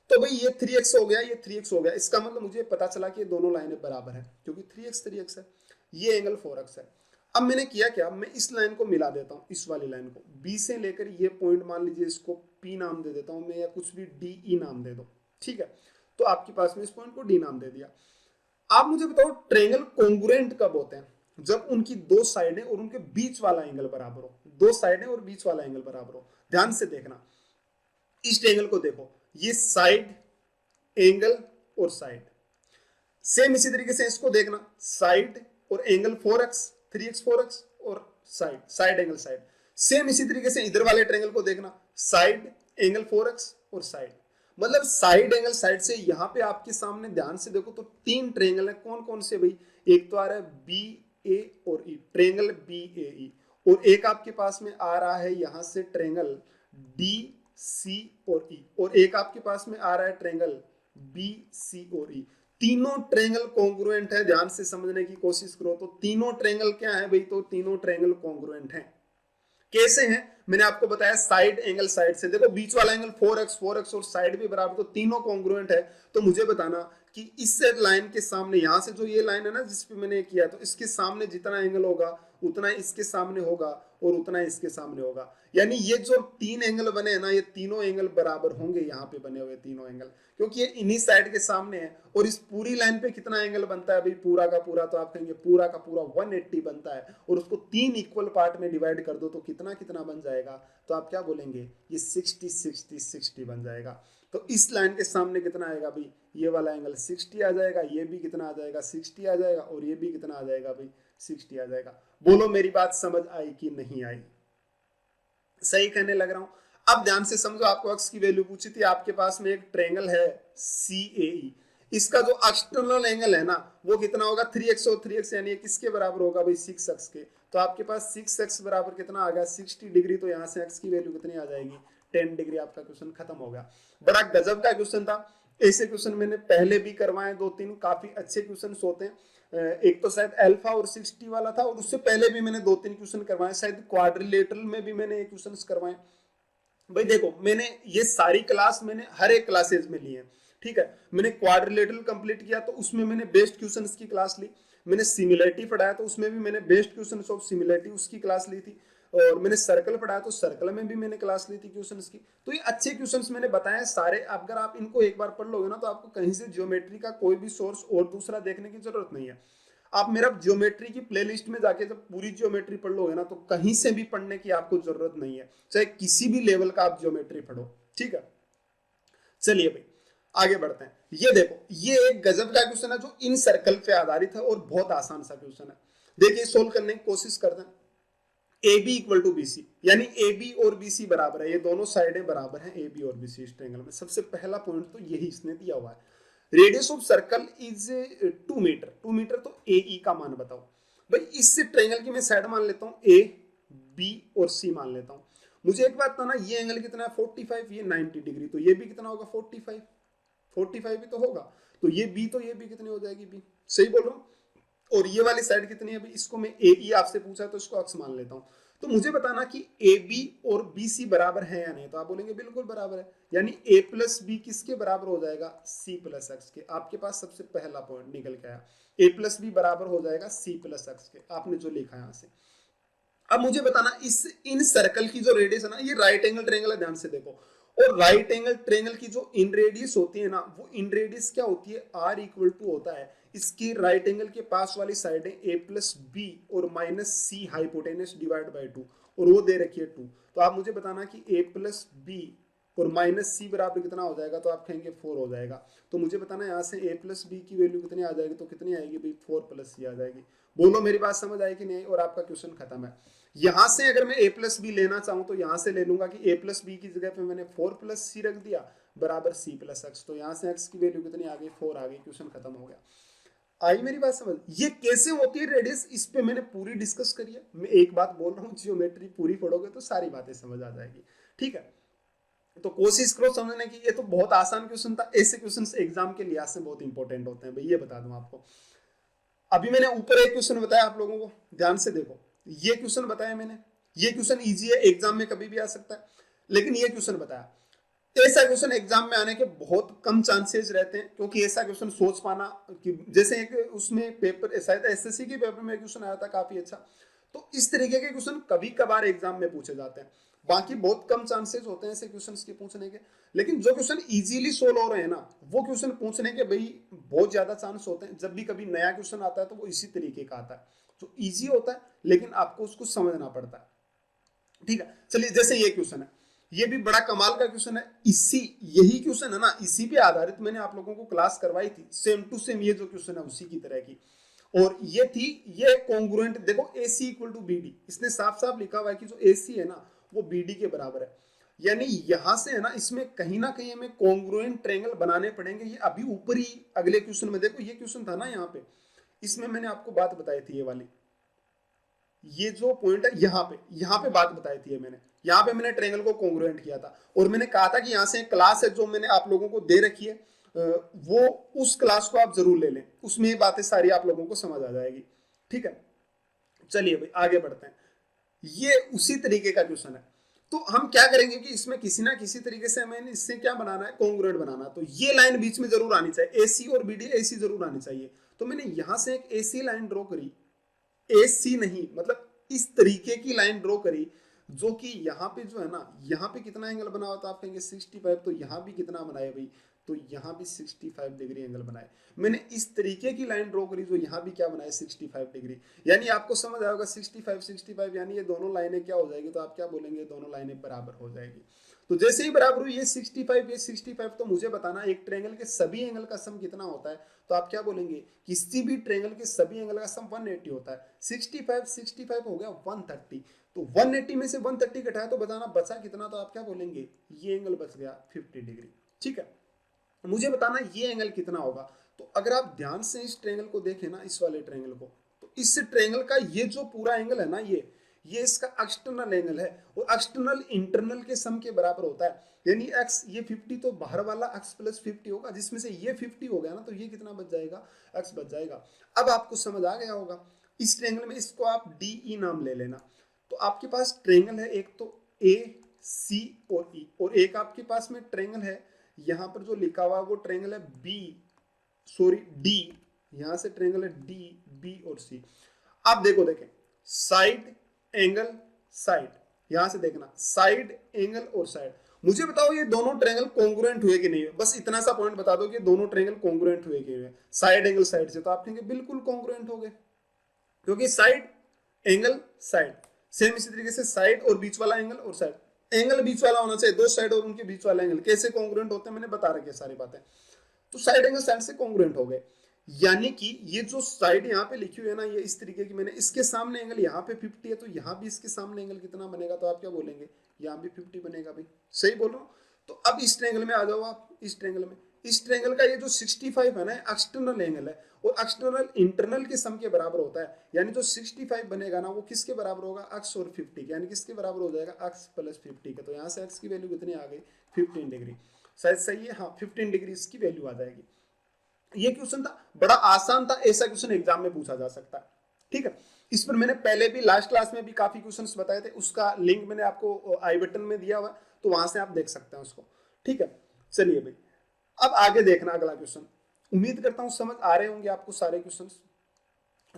तो भाई ये 3x हो गया, ये 3x हो गया, इसका मतलब मुझे पता चला कि ये दोनों लाइनें बराबर है क्योंकि 3x है, ये एंगल 4x है। अब मैंने किया क्या, मैं इस लाइन को मिला देता हूँ, इस वाली लाइन को B से लेकर ये पॉइंट मान लीजिए इसको P नाम दे देता हूँ मैं, या कुछ भी DE नाम दे दो। ठीक है, तो आपके पास में इस पॉइंट को D नाम दे दिया। आप मुझे बताओ ट्रायंगल कॉन्ग्रुएंट कब होते हैं, जब उनकी दो साइडें और उनके बीच वाला एंगल बराबर हो, दो साइडें और बीच वाला एंगल बराबर हो। ध्यान से देखना, इस ट्रायंगल को देखो, ये साइड एंगल और साइड, सेम इसी तरीके से इसको देखना, साइड और एंगल 4x 3x 4x और side side angle side, same इसी तरीके से इधर वाले ट्रायंगल को देखना, साइड एंगल 4x और साइड, मतलब साइड एंगल साइड से। यहाँ पे आपके सामने ध्यान से देखो तो 3 ट्रायंगल है, कौन कौन से भाई, एक तो आ रहा है बी ए और ई, ट्रायंगल बी ए ई, और एक आपके पास में आ रहा है यहाँ से ट्रायंगल डी सी और ई, और एक आपके पास में आ रहा है ट्रायंगल बी सी और ई। तीनों ट्रायंगल कॉन्ग्रुएंट है, ध्यान से समझने की कोशिश करो। तो तीनों ट्रायंगल क्या है भाई, तो तीनों ट्रायंगल कॉन्ग्रुएंट हैं। कैसे हैं, मैंने आपको बताया साइड एंगल साइड से, देखो बीच वाला एंगल 4x और साइड भी बराबर, तो तीनों कॉन्ग्रुएंट है। तो मुझे बताना कि इस लाइन के सामने, यहां से जो ये लाइन है ना जिस पे मैंने किया, तो इसके सामने जितना एंगल होगा उतना इसके सामने होगा और उतना इसके सामने होगा। यानी ये जो 3 एंगल बने हैं ना, ये तीनों एंगल बराबर होंगे। यहाँ पे बने हुए तीनों एंगल, क्योंकि ये इन्हीं साइड के सामने है। और इस पूरी लाइन पे कितना एंगल बनता है भाई, पूरा का पूरा, तो आप कहेंगे पूरा का पूरा 180 बनता है। और उसको 3 इक्वल पार्ट में डिवाइड कर दो तो कितना कितना बन जाएगा, तो आप क्या बोलेंगे, ये 60 60 60 बन जाएगा। तो इस लाइन के सामने कितना आएगा भाई, ये वाला एंगल 60 आ जाएगा, ये भी कितना आ जाएगा, 60 आ जाएगा, और ये भी कितना आ जाएगा भाई, 60 आ जाएगा। बोलो मेरी बात समझ आई कि नहीं आई? सही कहने लग रहा हूं? अब ध्यान से समझो, आपको अक्स की वैल्यू पूछी थी। आपके पास में एक ट्रायंगल है CAE, इसका जो एक्सटर्नल एंगल है ना वो कितना होगा, 3x और 3x, यानी किसके बराबर होगा भाई, 6x के। तो आपके पास 6x बराबर कितना आ गया, 60 डिग्री। तो यहाँ से x की वैल्यू कितनी आ जाएगी, 10 डिग्री। आपका क्वेश्चन खत्म हो गया। बड़ा गजब का क्वेश्चन था। ऐसे क्वेश्चन मैंने पहले भी करवाए 2-3, काफी अच्छे क्वेश्चन होते हैं। एक तो शायद अल्फा और 60 वाला था, और उससे पहले भी मैंने 2-3 क्वेश्चन करवाए, शायद क्वाड्रिलेटरल में भी मैंने क्वेश्चन करवाए। भाई देखो, मैंने ये सारी क्लास मैंने हर एक क्लासेज में ली है, ठीक है। मैंने क्वाड्रिलेटरल कंप्लीट किया तो उसमें मैंने बेस्ट क्वेश्चंस की क्लास ली। मैंने सिमिलरिटी पढ़ाया तो उसमें भी मैंने बेस्ट क्वेश्चंस ऑफ सिमिलरिटी उसकी क्लास ली थी। और मैंने सर्कल पढ़ाया तो सर्कल में भी मैंने क्लास ली थी क्वेश्चंस की। तो ये अच्छे क्वेश्चंस मैंने बताए सारे। अगर आप इनको एक बार पढ़ लोगे ना तो आपको कहीं से ज्योमेट्री का कोई भी सोर्स और दूसरा देखने की जरूरत नहीं है। आप मेरा ज्योमेट्री की प्लेलिस्ट में जाके जब पूरी ज्योमेट्री पढ़ लोगे ना तो कहीं से भी पढ़ने की आपको जरूरत नहीं है, चाहे किसी भी लेवल का आप ज्योमेट्री पढ़ो, ठीक है। चलिए भाई आगे बढ़ते हैं। ये देखो, ये एक गजब का क्वेश्चन है जो इन सर्कल पे आधारित है और बहुत आसान सा क्वेश्चन है। देखिए सोल्व करने की कोशिश करते हैं। AB इक्वल टू BC, यानी AB और BC बराबर है, ये दोनों साइडें बराबर हैं AB और BC इस ट्रायंगल में। सबसे पहला पॉइंट तो यही इसने दिया हुआ है। Radius of circle is 2 metre. 2 metre तो AE का मान बताओ भाई। इस ट्रायंगल की मैं साइड मान लेता हूँ A, B और C मान लेता हूँ। मुझे एक बात बताना, ये एंगल कितना है 45, ये 90 डिग्री, तो ये भी कितना होगा 45, 45 भी तो होगा। तो ये B, तो ये भी कितनी हो जाएगी B, सही बोल रहा हूँ। और ये वाली साइड कितनी है, इसको मैं AE आपसे पूछा तो इसको अक्स मान लेता हूं। तो मुझे बताना कि AB और BC बराबर है या नहीं। तो आप बोलेंगे बिल्कुल बराबर है, यानी A प्लस बी किसके बराबर हो जाएगा, C प्लस एक्स के। आपके पास सबसे पहला पॉइंट निकल के आया, A प्लस बी बराबर हो जाएगा C प्लस एक्स के, आपने जो लिखा यहां से। अब मुझे बताना, इस इन सर्कल की जो रेडियस है ना, ये राइट एंगल ट्रायंगल है, ध्यान से देखो। और राइट एंगल ट्रायंगल की जो इन रेडियस होती है ना, वो इन रेडियस क्या होती है, R इक्वल टू होता है इसकी राइट एंगल के पास वाली साइड है A प्लस बी और minus C hypotenuse divide by 2, और वो दे रखी है 2। तो आप मुझे बताना कि A प्लस बी और माइनस C बराबर कितना हो जाएगा, तो आप कहेंगे 4 हो जाएगा। तो मुझे बताना यहाँ से A प्लस बी की वैल्यू कितनी आ जाएगी, तो कितनी आएगी भाई 4 प्लस C आ जाएगी। बोलो मेरी बात समझ आएगी नहीं, और आपका क्वेश्चन खत्म है। यहां से अगर मैं A प्लस बी लेना चाहूं तो यहां से ले लूंगा कि A प्लस बी की जगह पे मैंने 4 प्लस C रख दिया बराबर C प्लस एक्स। तो यहाँ से x की वैल्यू कितनी आ गई, 4 आ गई। क्वेश्चन खत्म हो गया। आई मेरी बात समझ? ये कैसे होती है रेडियस, इस पे मैंने पूरी डिस्कस करी है। मैं एक बात बोल रहा हूँ, जियोमेट्री पूरी पढ़ोगे तो सारी बातें समझ आ जाएगी, ठीक है। तो कोशिश करो समझने की। ये तो बहुत आसान क्वेश्चन था, ऐसे क्वेश्चन एग्जाम के लिहाज से बहुत इंपॉर्टेंट होते हैं भाई, ये बता दूं आपको। अभी मैंने ऊपर एक क्वेश्चन बताया आप लोगों को, ध्यान से देखो। ये क्वेश्चन बताया मैंने, ये क्वेश्चन इजी है, एग्जाम में कभी भी आ सकता है। लेकिन ये क्वेश्चन बताया, ऐसा क्वेश्चन एग्जाम में आने के बहुत कम चांसेस रहते हैं, क्योंकि ऐसा क्वेश्चन सोच पाना कि जैसे एक उसमें पेपर शायद एसएससी के पेपर में क्वेश्चन आया था काफी अच्छा। तो इस तरीके के क्वेश्चन कभी कभार एग्जाम में पूछे जाते हैं, बाकी बहुत कम चांसेस होते हैं ऐसे क्वेश्चंस के पूछने के। लेकिन जो क्वेश्चन इजीली सोल्व हो रहे हैं ना, वो क्वेश्चन पूछने के भाई बहुत ज्यादा चांस होते हैं। जब भी कभी नया क्वेश्चन आता है तो वो इसी तरीके का आता है, जो इजी होता है लेकिन आपको उसको समझना पड़ता है, ठीक है। चलिए जैसे ये क्वेश्चन है, ये भी बड़ा कमाल का क्वेश्चन है। इसी यही क्वेश्चन है ना, इसी पे आधारित मैंने आप लोगों को क्लास करवाई थी, सेम टू सेम ये जो क्वेश्चन है उसी की तरह की। और ये थी, ये कॉन्ग्रुएंट देखो, AC इक्वल टू BD, इसने साफ साफ लिखा हुआ है कि जो AC है ना वो BD के बराबर है। यानी यहां से है ना, इसमें कहीं ना कहीं हमें कॉन्ग्रुएंट ट्रायंगल बनाने पड़ेंगे। ये अभी ऊपर ही अगले क्वेश्चन में देखो, ये क्वेश्चन था ना यहाँ पे, इसमें मैंने आपको बात बताई थी, ये वाली, ये जो पॉइंट है यहाँ पे बात बताई थी मैंने। यहाँ पे मैंने ट्रायंगल को कॉन्ग्रुएंट किया था, और मैंने कहा था कि यहाँ से एक क्लास है जो मैंने आप लोगों को दे रखी है, वो उस क्लास को आप जरूर ले लें, उसमें ये बातें सारी आप लोगों को समझ आ जाएगी, ठीक है। चलिए भाई आगे बढ़ते हैं। ये उसी तरीके का क्वेश्चन है। तो हम क्या करेंगे कि इसमें किसी ना किसी तरीके से हमें इससे क्या बनाना है, कॉन्ग्रुएंट बनाना। तो ये लाइन बीच में जरूर आनी चाहिए, AC और BD, AC जरूर आनी चाहिए। तो मैंने यहां से एक AC लाइन ड्रॉ करी, AC नहीं, मतलब इस तरीके की लाइन ड्रॉ करी जो कि यहाँ पे जो है ना, यहाँ पे कितना एंगल बना होता है आप कहेंगे 65, तो यहाँ भी कितना बनाए भाई, तो यहाँ भी 65 डिग्री एंगल बनाए। मैंने इस तरीके की लाइन ड्रॉ करी जो यहाँ भी क्या बनाए 65 डिग्री। यानी आपको समझ आएगा 65 यानी ये दोनों लाइनें क्या हो जाएगी, तो आप क्या बोलेंगे, दोनों लाइनें बराबर हो जाएगी। तो जैसे ही बराबर हुई ये 65, तो मुझे बताना एक ट्रायंगल के सभी एंगल का सम कितना होता है, तो आप क्या बोलेंगे, किसी भी ट्रायंगल के सभी एंगल का सम 180 होता है। 65 हो गया 130, तो 180 में से 130 घटाया तो बताना बचा कितना, तो आप क्या बोलेंगे, ये एंगल बच गया 50 डिग्री। ठीक है, मुझे बताना ये एंगल कितना होगा। तो अगर आप ध्यान से इस ट्रायंगल को देखें ना, इस वाले ट्रायंगल को, तो इस ट्रायंगल का ये जो पूरा एंगल है ना, ये इसका एक्सटर्नल एंगल है, और एक्सटर्नल इंटरनल के सम के बराबर होता है। यानी एक्स ये 50 तो बाहर वाला x प्लस 50 होगा, जिसमें से ये 50 हो गया ना, तो ये कितना बच जाएगा, x बच जाएगा। अब आपको समझ आ गया होगा इस ट्रायंगल में, इसको आप DE नाम ले लेना। तो आपके पास ट्रायंगल है एक तो AC और E, और एक आपके पास में ट्रायंगल है यहाँ पर जो लिखा हुआ है वो ट्रायंगल है D, यहां से ट्रायंगल है B और C। आप देखें साइड एंगल साइड, यहां से देखना साइड एंगल और साइड। मुझे बताओ ये दोनों ट्रायंगल कॉन्ग्रुएंट हुए कि नहीं हुए, बस इतना सा पॉइंट बता दो कि दोनों ट्रायंगल कॉन्ग्रुएंट हुए कि हुए साइड एंगल साइड से, तो आप कहेंगे बिल्कुल कॉन्ग्रुएंट हो गए, क्योंकि साइड एंगल साइड सेम इसी तरीके से साइड और बीच वाला एंगल और साइड, एंगल बीच वाला होना चाहिए, दो साइड और उनके बीच वाला एंगल कैसे कॉन्ग्रुएंट होते हैं मैंने बता रखी है सारी बातें। तो साइड एंगल साइड से कॉन्ग्रुएंट हो गए, यानी कि ये जो साइड यहाँ पे लिखी हुई है ना, ये इस तरीके की, मैंने इसके सामने एंगल यहाँ पे 50 है, तो यहाँ भी इसके सामने एंगल कितना बनेगा, तो आप क्या बोलेंगे, यहाँ भी 50 बनेगा भाई, सही बोल रहा हूँ। तो अब इस ट्रायंगल में आ जाओ आप, इस ट्रायंगल का ये जो 65 है ना, एक्सटर्नल एंगल है, और एक्सटर्नल इंटरनल के सम के बराबर होता है। यानी जो 65 बनेगा ना, वो किसके बराबर होगा, x और 50 के, यानी किसके बराबर हो जाएगा, x प्लस 50 के। तो यहाँ से x की वैल्यू कितनी आ गई, 15 डिग्री, शायद सही है, हाँ 15 डिग्री इसकी वैल्यू आ जाएगी। ये क्वेश्चन था, बड़ा आसान था, ऐसा क्वेश्चन एग्जाम में पूछा जा सकता है। ठीक है, इस पर मैंने पहले भी लास्ट क्लास में भी काफी क्वेश्चंस बताए थे, उसका लिंक मैंने आपको आई बटन में दिया हुआ, तो वहां से आप देख सकते हैं उसको। ठीक है, चलिए भाई अब आगे देखना अगला क्वेश्चन। उम्मीद करता हूं समझ आ रहे होंगे आपको सारे क्वेश्चंस।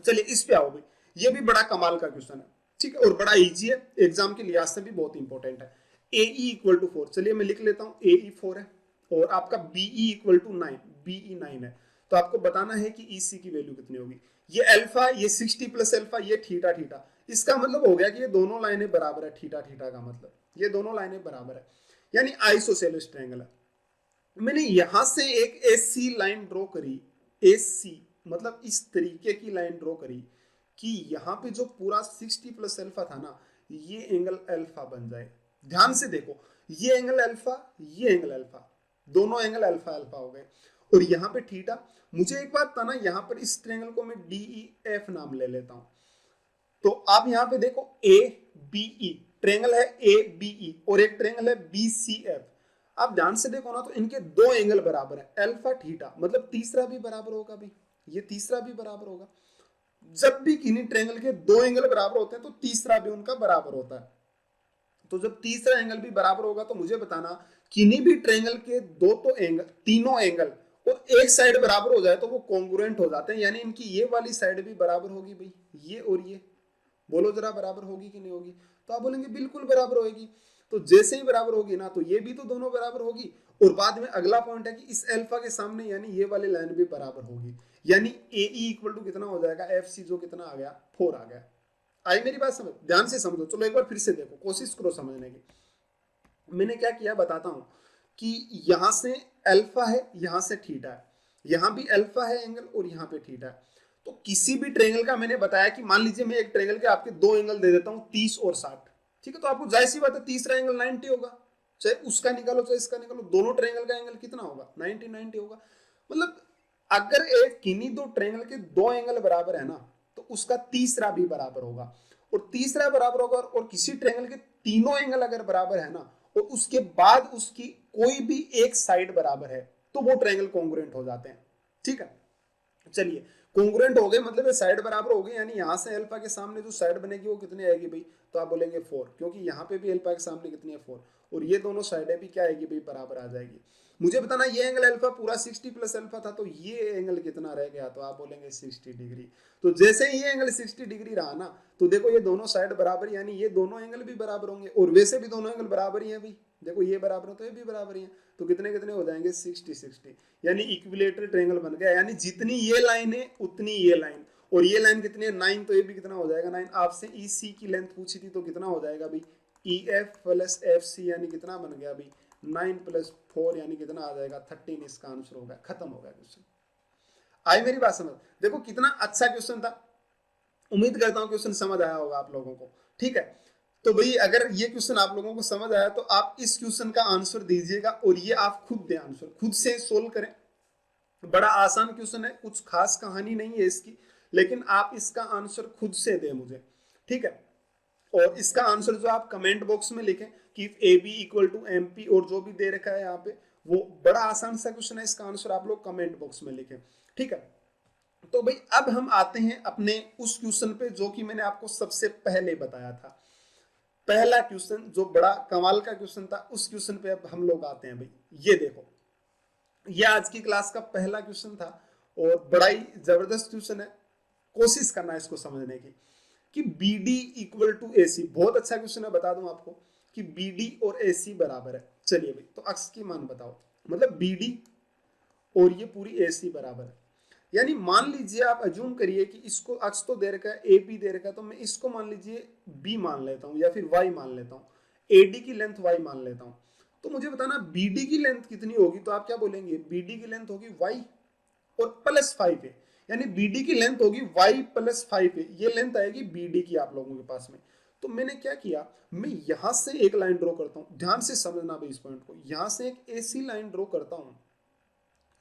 चलिए इस पे आओ भाई, ये भी बड़ा कमाल का क्वेश्चन है, ठीक है, और बड़ा इजी है, एग्जाम के लिहाज से भी बहुत इंपॉर्टेंट है। AE इक्वल टू 4, चलिए मैं लिख लेता हूँ, AE 4 है, और आपका BE इक्वल टू 9, BE 9 है। तो आपको बताना है कि EC की वैल्यू कितनी होगी। ये अल्फा, ये 60 प्लस अल्फा, ये थीटा थीटा, इसका मतलब हो गया कि ये दोनों लाइनें बराबर है, थीटा थीटा का मतलब ये दोनों लाइनें बराबर है, यानी आइसोसेलेस ट्रायंगल है। मैंने यहां से एक AC लाइन ड्रॉ करी, AC मतलब इस तरीके की लाइन ड्रॉ करी कि यहाँ पे जो पूरा 60 प्लस अल्फा था ना, ये एंगल अल्फा बन जाए। ध्यान से देखो, ये एंगल अल्फा, ये एंगल अल्फा, दोनों एंगल अल्फा अल्फा हो गए, और यहाँ पे थीटा। मुझे एक बात था ना, यहाँ पर इस ट्रायंगल को मैं DEF नाम ले लेता हूं। तो आप यहाँ पे देखो ABE ट्रायंगल है, ABE, और एक ट्रायंगल है BCF। आप ध्यान से देखो ना, तो इनके दो एंगल बराबर है, अल्फा थीटा, मतलब तीसरा भी बराबर होगा भाई, ये तीसरा भी बराबर होगा। जब भी किन्हीं ट्रायंगल के दो एंगल बराबर होते हैं तो तीसरा भी उनका बराबर होता है। तो जब तीसरा एंगल भी बराबर होगा, तो मुझे बताना किन्हीं भी ट्रायंगल के दो तो एंगल, तीनों एंगल और एक साइड बराबर हो जाए तो वो कॉन्ग्रुएंट हो जाते हैं, यानी इनकी ये वाली साइड भी बराबर होगी भाई, ये और ये, बोलो जरा बराबर होगी कि नहीं होगी, तो आप बोलेंगे बिल्कुल बराबर होगी। तो जैसे ही बराबर होगी ना, तो ये भी तो दोनों बराबर होगी, और बाद में अगला पॉइंट है कि इस अल्फा के सामने यानी ये वाली लाइन भी बराबर होगी, यानी AE इक्वल टू कितना हो जाएगा, FC जो कितना आ गया, 4 आ गया। आई मेरी बात समझ, ध्यान से समझो, चलो एक बार फिर से देखो, कोशिश करो समझने की। मैंने क्या किया बताता हूं, कि यहां से अल्फा है, यहां से थीटा है, यहां भी अल्फा है एंगल, और यहां पे थीटा है। तो किसी भी ट्रायंगल का मैंने बताया कि मान लीजिए मैं एक ट्रायंगल के आपके दो एंगल दे देता हूं, 30 और 60, ठीक है, तो आपको जाहिर सी बात है तीसरा एंगल 90 होगा, चाहे उसका निकालो चाहे इसका निकालो, दोनों ट्रायंगल का एंगल कितना होगा, 90 होगा। मतलब अगर एक किन्हीं दो ट्रायंगल के दो एंगल बराबर है ना, तो उसका तीसरा भी बराबर होगा, और तीसरा बराबर होगा, और किसी ट्रायंगल के तीनों एंगल अगर बराबर है ना, और उसके बाद उसकी कोई भी एक साइड बराबर है, तो वो ट्रायंगल कॉन्ग्रुएंट हो जाते हैं। ठीक है, चलिए कॉन्ग्रुएंट हो गए मतलब ये साइड बराबर हो गई, यानी यहाँ से अल्फा के सामने जो साइड बनेगी वो कितनी आएगी भाई, तो आप बोलेंगे 4, क्योंकि यहाँ पे भी अल्फा के सामने कितनी है 4, और ये दोनों साइडें भी क्या आएगी भाई, बराबर आ जाएगी। मुझे बताना ये एंगल अल्फा पूरा 60 प्लस अल्फा था, तो ये एंगल कितना रह गया, तो आप बोलेंगे 60 डिग्री। तो जैसे ही ये एंगल 60 डिग्री रहा ना, तो देखो ये दोनों साइड बराबर, यानी ये दोनों एंगल भी बराबर होंगे, और वैसे भी दोनों एंगल बराबर ही है भाई, देखो ये बराबर है तो ये भी बराबर ही है, तो कितने कितने हो जाएंगे 60-60, यानी इक्विलेटरल ट्रायंगल बन गया। यानी जितनी ये लाइन है उतनी ये लाइन, और ये लाइन कितनी है 9, तो ये भी कितना हो जाएगा 9। आपसे EC की लेंथ पूछी थी तो कितना हो जाएगा भाई, EF प्लस FC, यानी कितना बन गया भाई 9 प्लस 4, यानी कितना आ जाएगा 13। इसका आंसर होगा, खत्म हो गया क्वेश्चन। आई मेरी बात समझ, देखो कितना अच्छा क्वेश्चन था, उम्मीद करता हूं क्वेश्चन समझ आया होगा आप लोगों को, ठीक है। तो भाई अगर ये क्वेश्चन आप लोगों को समझ आया तो आप इस क्वेश्चन का आंसर दीजिएगा, और ये आप खुद दें, आंसर खुद से सोल्व करें। बड़ा आसान क्वेश्चन है, कुछ खास कहानी नहीं है इसकी, लेकिन आप इसका आंसर खुद से दें मुझे, ठीक है। और इसका आंसर जो आप कमेंट बॉक्स में लिखें कि AB इक्वल टू MP, और जो भी दे रखा है यहाँ पे, वो बड़ा आसान सा क्वेश्चन है, इसका आंसर आप लोग कमेंट बॉक्स में लिखें, ठीक है। तो भाई अब हम आते हैं अपने उस क्वेश्चन पे जो कि मैंने आपको सबसे पहले बताया था, पहला क्वेश्चन जो बड़ा कमाल का क्वेश्चन था, उस क्वेश्चन पे अब हम लोग आते हैं भाई। ये देखो, ये आज की क्लास का पहला क्वेश्चन था, और बड़ा ही जबरदस्त क्वेश्चन है, कोशिश करना इसको समझने की, कि BD इक्वल टू AC। बहुत अच्छा क्वेश्चन है, बता दूं आपको कि BD और AC बराबर है। चलिए भाई, तो अक्ष की मान बताओ, मतलब BD और ये पूरी AC बराबर है। यानी मान लीजिए, आप अज्यूम करिए कि इसको अक्ष तो दे रखा है, AB दे रखा है, तो मैं इसको मान लीजिए B मान लेता हूं, या फिर Y मान लेता हूं, AD की लेंथ Y मान लेता हूं। तो मुझे बताना BD की लेंथ कितनी होगी, तो आप क्या बोलेंगे, BD की लेंथ होगी Y और प्लस 5 है, यानी BD की लेंथ होगी Y प्लस 5 है, ये लेंथ आएगी BD की आप लोगों के पास में। तो मैंने क्या किया, मैं यहां से एक लाइन ड्रॉ करता हूं, ध्यान से समझना भाई इस पॉइंट को, यहां से एक ऐसी लाइन ड्रॉ करता हूं,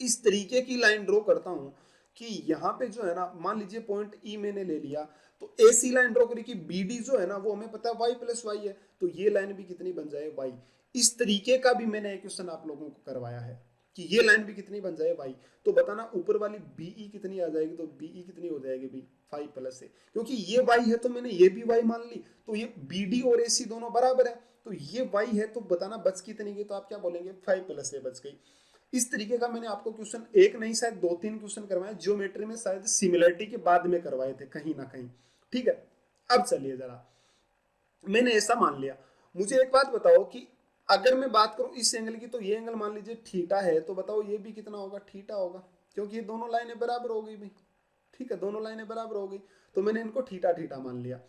इस तरीके की लाइन ड्रॉ करता हूं कि यहाँ पे जो है ना, मान लीजिए पॉइंट E मैंने ले लिया, तो ऐसी लाइन ड्रॉ करी कि BD जो है ना वो हमें पता है Y प्लस Y है, तो ये लाइन भी कितनी बन जाए Y। इस तरीके का भी मैंने एक क्वेश्चन आप लोगों को करवाया है कि ये लाइन भी कितनी बन जाए Y। तो बताना ऊपर वाली BE कितनी आ जाएगी, तो BE कितनी हो जाएगी भाई 5 प्लस है, क्योंकि ये Y है तो मैंने ये भी Y मान ली, तो ये BD और AC दोनों बराबर है, तो ये Y है, तो बताना बच कितनी गई, तो आप क्या बोलेंगे 5 प्लस है बच गई। इस तरीके का मैंने आपको क्वेश्चन एक नहीं शायद 2-3 क्वेश्चन करवाए, ज्योमेट्री में शायद सिमिलरिटी के बाद में करवाए थे कहीं ना कहीं, ठीक है। अब चलिए जरा, मैंने ऐसा मान लिया, मुझे एक बात बताओ कि अगर मैं बात करूं इस एंगल की, तो ये एंगल मान लीजिए थीटा है, तो बताओ ये भी कितना होगा, थीटा होगा, क्योंकि ये दोनों लाइनें बराबर हो गई भाई, ठीक है, दोनों लाइनें बराबर हो गई, तो मैंने इनको थीटा थीटा मान लिया।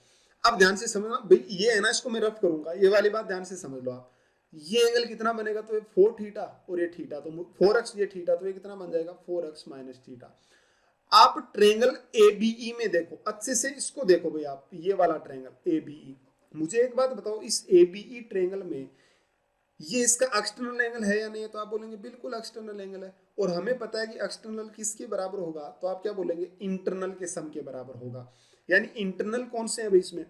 अब ध्यान से समझना भाई, ये है ना, इसको मैं रफ करूंगा, ये वाली बात ध्यान से समझ लो आप। ये एंगल कितना बनेगा, तो ये 4 थीटा और ये थीटा, तो 4x ये थीटा, तो ये कितना बन जाएगा 4x माइनस थीटा। आप ट्रेंगल ABE में देखो, अच्छे से इसको देखो भाई, आप ये वाला ट्रेंगल ABE, मुझे एक बात बताओ, इस ABE ट्रेंगल में ये इसका एक्सटर्नल एंगल है या नहीं है, तो आप बोलेंगे बिल्कुल एक्सटर्नल एंगल है, और हमें पता है कि एक्सटर्नल किसके बराबर होगा, तो आप क्या बोलेंगे इंटरनल के सम के बराबर होगा। यानी इंटरनल कौन से है भाई इसमें,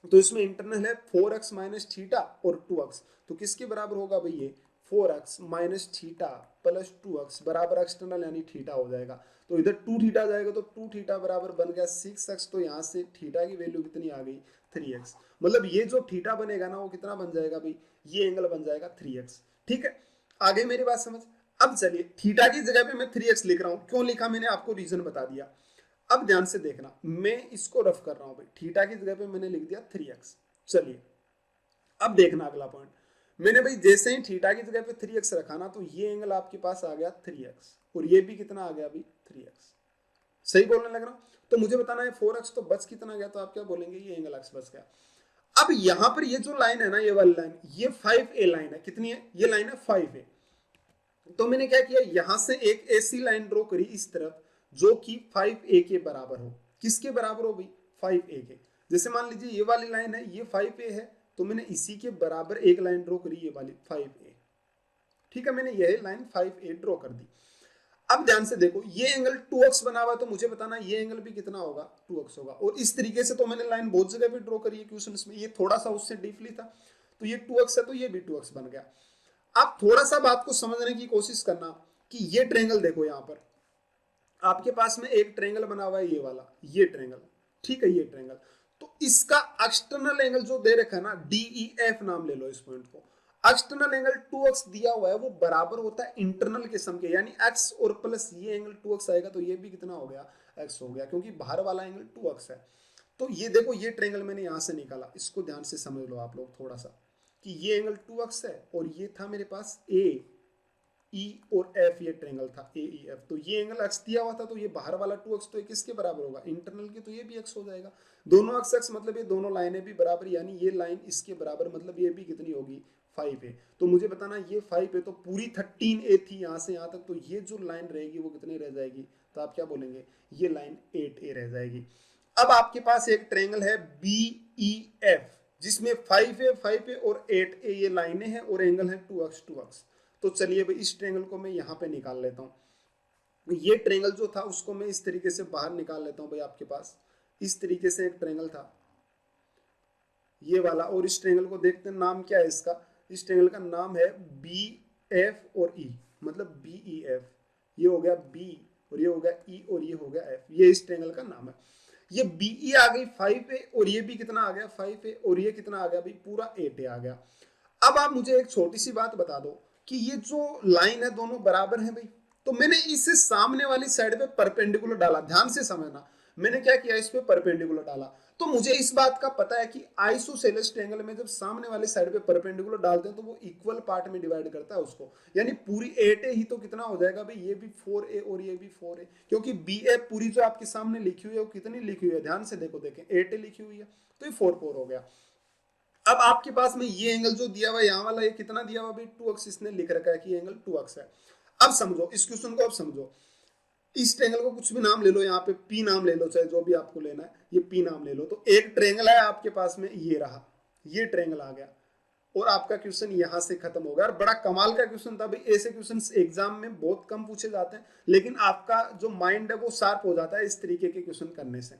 तो इसमें इंटरनल है 4x माइनस थीटा और 2x, तो किसके बराबर होगा भाई ये 4x minus theta plus 2x बराबर एक्सटर्नल यानी थीटा हो जाएगा। तो इधर 2 थीटा जाएगा, तो 2 थीटा बराबर बन गया 6x, तो यहाँ से थीटा की वैल्यू कितनी आ गई 3x, मतलब ये जो थीटा बनेगा ना वो कितना बन जाएगा भाई, ये एंगल बन जाएगा 3x, ठीक है। आगे मेरी बात समझ। अब चलिए, थीटा की जगह पे मैं 3x लिख रहा हूँ, क्यों लिखा मैंने आपको रीजन बता दिया। अब ध्यान से देखना, मैं इसको रफ कर रहा हूं भाई, थीटा की जगह पे मैंने लिख दिया 3x। चलिए अब देखना अगला पॉइंट, मैंने भाई जैसे ही थीटा की जगह पे 3x रखा ना, तो ये एंगल आपके पास आ गया 3x, और ये भी कितना आ गया भाई 3x, सही बोलने लग रहा हूं। तो मुझे बताना है 4x, तो बच कितना गया, तो आप क्या बोलेंगे ये एंगल x बच गया। अब यहां पर ये जो लाइन है ना, ये वाली लाइन, ये 5a लाइन है, कितनी है ये लाइन है 5a। तो मैंने क्या किया, यहां से एक ऐसी लाइन ड्रॉ करी इस तरफ जो कि 5a के बराबर हो, किसके बराबर हो भाई 5a के। जैसे मान लीजिए ये वाली लाइन है, ये 5a है, तो मैंने इसी के बराबर एक लाइन ड्रॉ करी, ये वाली 5a, ठीक है, मैंने यह लाइन 5a ड्रॉ कर दी। अब ध्यान से देखो, ये एंगल 2x बना हुआ है, तो मुझे बताना ये एंगल भी कितना होगा 2x होगा। और इस तरीके से तो मैंने लाइन बहुत जगह पे ड्रॉ करी है क्वेश्चन में, ये थोड़ा सा उससे डीपली था, तो ये 2x है, तो ये भी 2x बन गया। आप थोड़ा सा बात को समझने की कोशिश करना कि ये ट्रेंगल देखो, यहां पर आपके पास में एक ट्रायंगल बना हुआ है ये वाला, ये ट्रायंगल, ठीक है, ये ट्रायंगल। तो इसका एक्सटर्नल एंगल जो दे रखा है ना, DEF नाम ले लो इस पॉइंट को। एक्सटर्नल एंगल 2x दिया हुआ है, वो बराबर होता है इंटरनल के सम के, यानी x और प्लस ये एंगल 2x आएगा तो ये भी कितना हो गया, x हो गया, क्योंकि बाहर वाला एंगल 2x है। तो ये देखो, ये ट्रायंगल मैंने यहां से निकाला, इसको ध्यान से समझ लो आप लोग थोड़ा सा, कि ये एंगल 2x है और ये था मेरे पास A, E और F, ये ट्रायंगल था AEF। तो ये एंगल x दिया हुआ था, तो ये बाहर वाला 2x तो ये किसके बराबर होगा, इंटरनल के, तो ये भी x हो जाएगा। दोनों x मतलब ये दोनों लाइनें भी बराबर, यानी ये लाइन इसके बराबर, मतलब ये भी कितनी होगी, 5a। तो मुझे बताना ये 5a, तो पूरी 13a थी यहाँ से यहाँ तक, तो ये जो लाइन रहेगी वो कितनी रह जाएगी, तो आप क्या बोलेंगे, ये लाइन 8a रह जाएगी। अब आपके पास एक ट्रायंगल है BEF, जिसमें 5a और 8a ये लाइनें हैं और एंगल है 2x। तो चलिए भाई इस ट्रायंगल को मैं यहाँ पे निकाल लेता हूँ। ये ट्रायंगल जो था उसको मैं इस तरीके से बाहर निकाल लेता हूँ भाई। आपके पास इस तरीके से एक ट्रायंगल था ये वाला, और इस ट्रायंगल को देखते हैं नाम क्या है इसका। इस ट्रायंगल का नाम है BF और E, मतलब BEF। ये हो गया B और ये हो गया E और ये हो गया F, ये इस ट्रायंगल का नाम है। ये BE आ गई 5a और ये भी कितना आ गया 5a और ये कितना आ गया भाई, पूरा 8a आ गया। अब आप मुझे एक छोटी सी बात बता दो कि ये जो लाइन है दोनों बराबर हैं भाई, तो मैंने इससे सामने वाली साइड पे परपेंडिकुलर डाला, ध्यान से समझना। मैंने क्या किया, इस पे परपेंडिकुलर डाला, तो मुझे इस बात का पता है कि आइसोसेलेस ट्रायंगल में जब सामने वाले साइड पे परपेंडिकुलर डालते हैं तो वो इक्वल पार्ट में डिवाइड करता है उसको, यानी पूरी 8a ही तो कितना हो जाएगा भाई, ये भी 4a और ये भी 4a, क्योंकि BF पूरी जो आपके सामने लिखी हुई है वो कितनी लिखी हुई है, ध्यान से देखो, देखें 8a लिखी हुई है, तो ये 4 हो गया। अब आपके पास में ये एंगल जो दिया हुआ है यहाँ वाला, ये कितना दिया हुआ भाई, 2x इसने लिख रखा है कि एंगल 2x है। अब समझो इस क्वेश्चन को, अब समझो इस ट्रायंगल को कुछ भी नाम ले लो, यहाँ पे P नाम ले लो, चाहे जो भी आपको लेना है, ये P नाम ले लो। तो एक ट्रायंगल है आपके पास में, ये रहा, ये ट्रायंगल आ गया और आपका क्वेश्चन यहाँ से खत्म हो गया। और बड़ा कमाल का क्वेश्चन था भाई, ऐसे क्वेश्चन एग्जाम में बहुत कम पूछे जाते हैं, लेकिन आपका जो माइंड है वो शार्प हो जाता है इस तरीके के क्वेश्चन करने से।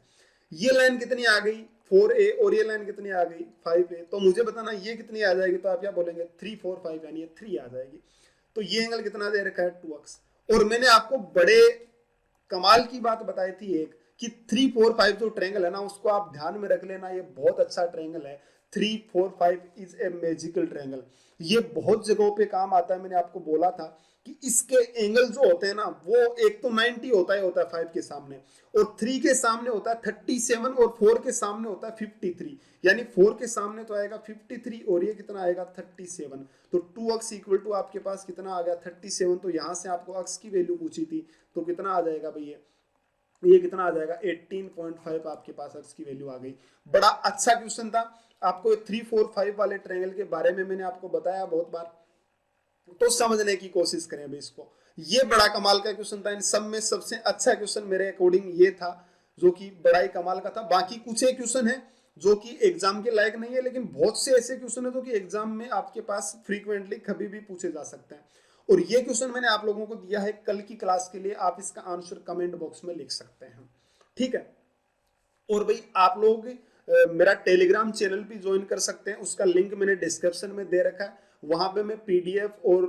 ये लाइन कितनी आ गई 4a और ये लाइन कितनी आ गई 5a, तो मुझे बताना ये कितनी आ जाएगी, तो आप क्या बोलेंगे 3 4 5, यानी ये 3 आ जाएगी। तो ये एंगल कितना दे रखा है 2x। और मैंने आपको बड़े कमाल की बात बताई थी एक, कि 3 4 5 जो ट्रायंगल है ना उसको आप ध्यान में रख लेना, ये बहुत अच्छा ट्रायंगल है। 3 4 5 इज ए मैजिकल ट्रायंगल, ये बहुत जगहों पे काम आता है। मैंने आपको बोला था कि इसके एंगल जो होते हैं ना, वो एक तो 90 होता है 5 के सामने, और 3 के सामने होता है 37, और 4 के सामने होता है 53, यानी 4 के सामने तो आएगा 53 और ये कितना आएगा 37। तो 2x इक्वल टू आपके पास कितना आ गया 37। तो यहां से आपको x की वैल्यू पूछी थी, तो कितना आ जाएगा भैया, ये कितना आ जाएगा 18.5, आपके पास x की वैल्यू आ गई। बड़ा अच्छा क्वेश्चन था। आपको 3 4 5 वाले ट्रायंगल के बारे में मैंने आपको बताया बहुत बार, तो समझने की कोशिश करें अभी इसको। ये बड़ा कमाल का क्वेश्चन था, इन सब में सबसे अच्छा क्वेश्चन मेरे अकॉर्डिंग ये था, जो कि बड़ा ही कमाल का था। बाकी कुछ एक क्वेश्चन है जो कि एग्जाम के लायक नहीं है, लेकिन बहुत से ऐसे क्वेश्चन है जो कि एग्जाम में आपके पास फ्रीक्वेंटली कभी भी पूछे जा सकते हैं। और ये क्वेश्चन मैंने आप लोगों को दिया है कल की क्लास के लिए, आप इसका आंसर कमेंट बॉक्स में लिख सकते हैं, ठीक है। और भाई आप लोग मेरा टेलीग्राम चैनल भी ज्वाइन कर सकते हैं, उसका लिंक मैंने डिस्क्रिप्शन में दे रखा है। वहां पे मैं PDF और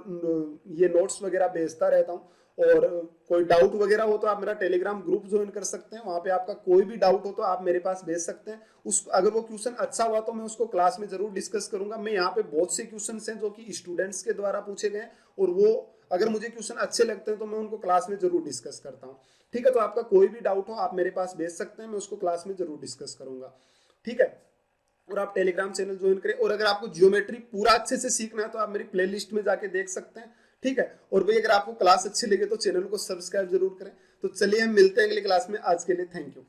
ये नोट्स वगैरह भेजता रहता हूँ, और कोई डाउट वगैरह हो तो आप मेरा टेलीग्राम ग्रुप ज्वाइन कर सकते हैं। वहां पे आपका कोई भी डाउट हो तो आप मेरे पास भेज सकते हैं। उस अगर वो क्वेश्चन अच्छा हुआ तो मैं उसको क्लास में जरूर डिस्कस करूंगा। मैं यहाँ पे बहुत से क्वेश्चन हैं जो कि स्टूडेंट्स के द्वारा पूछे गए, और वो अगर मुझे क्वेश्चन अच्छे लगते हैं तो मैं उनको क्लास में जरूर डिस्कस करता हूँ, ठीक है। तो आपका कोई भी डाउट हो आप मेरे पास भेज सकते हैं, मैं उसको क्लास में जरूर डिस्कस करूंगा, ठीक है। और आप टेलीग्राम चैनल ज्वाइन करें। और अगर आपको ज्योमेट्री पूरा अच्छे से सीखना है तो आप मेरी प्लेलिस्ट में जाके देख सकते हैं, ठीक है। और भाई अगर आपको क्लास अच्छी लगे तो चैनल को सब्सक्राइब जरूर करें। तो चलिए हम मिलते हैं अगली क्लास में, आज के लिए थैंक यू।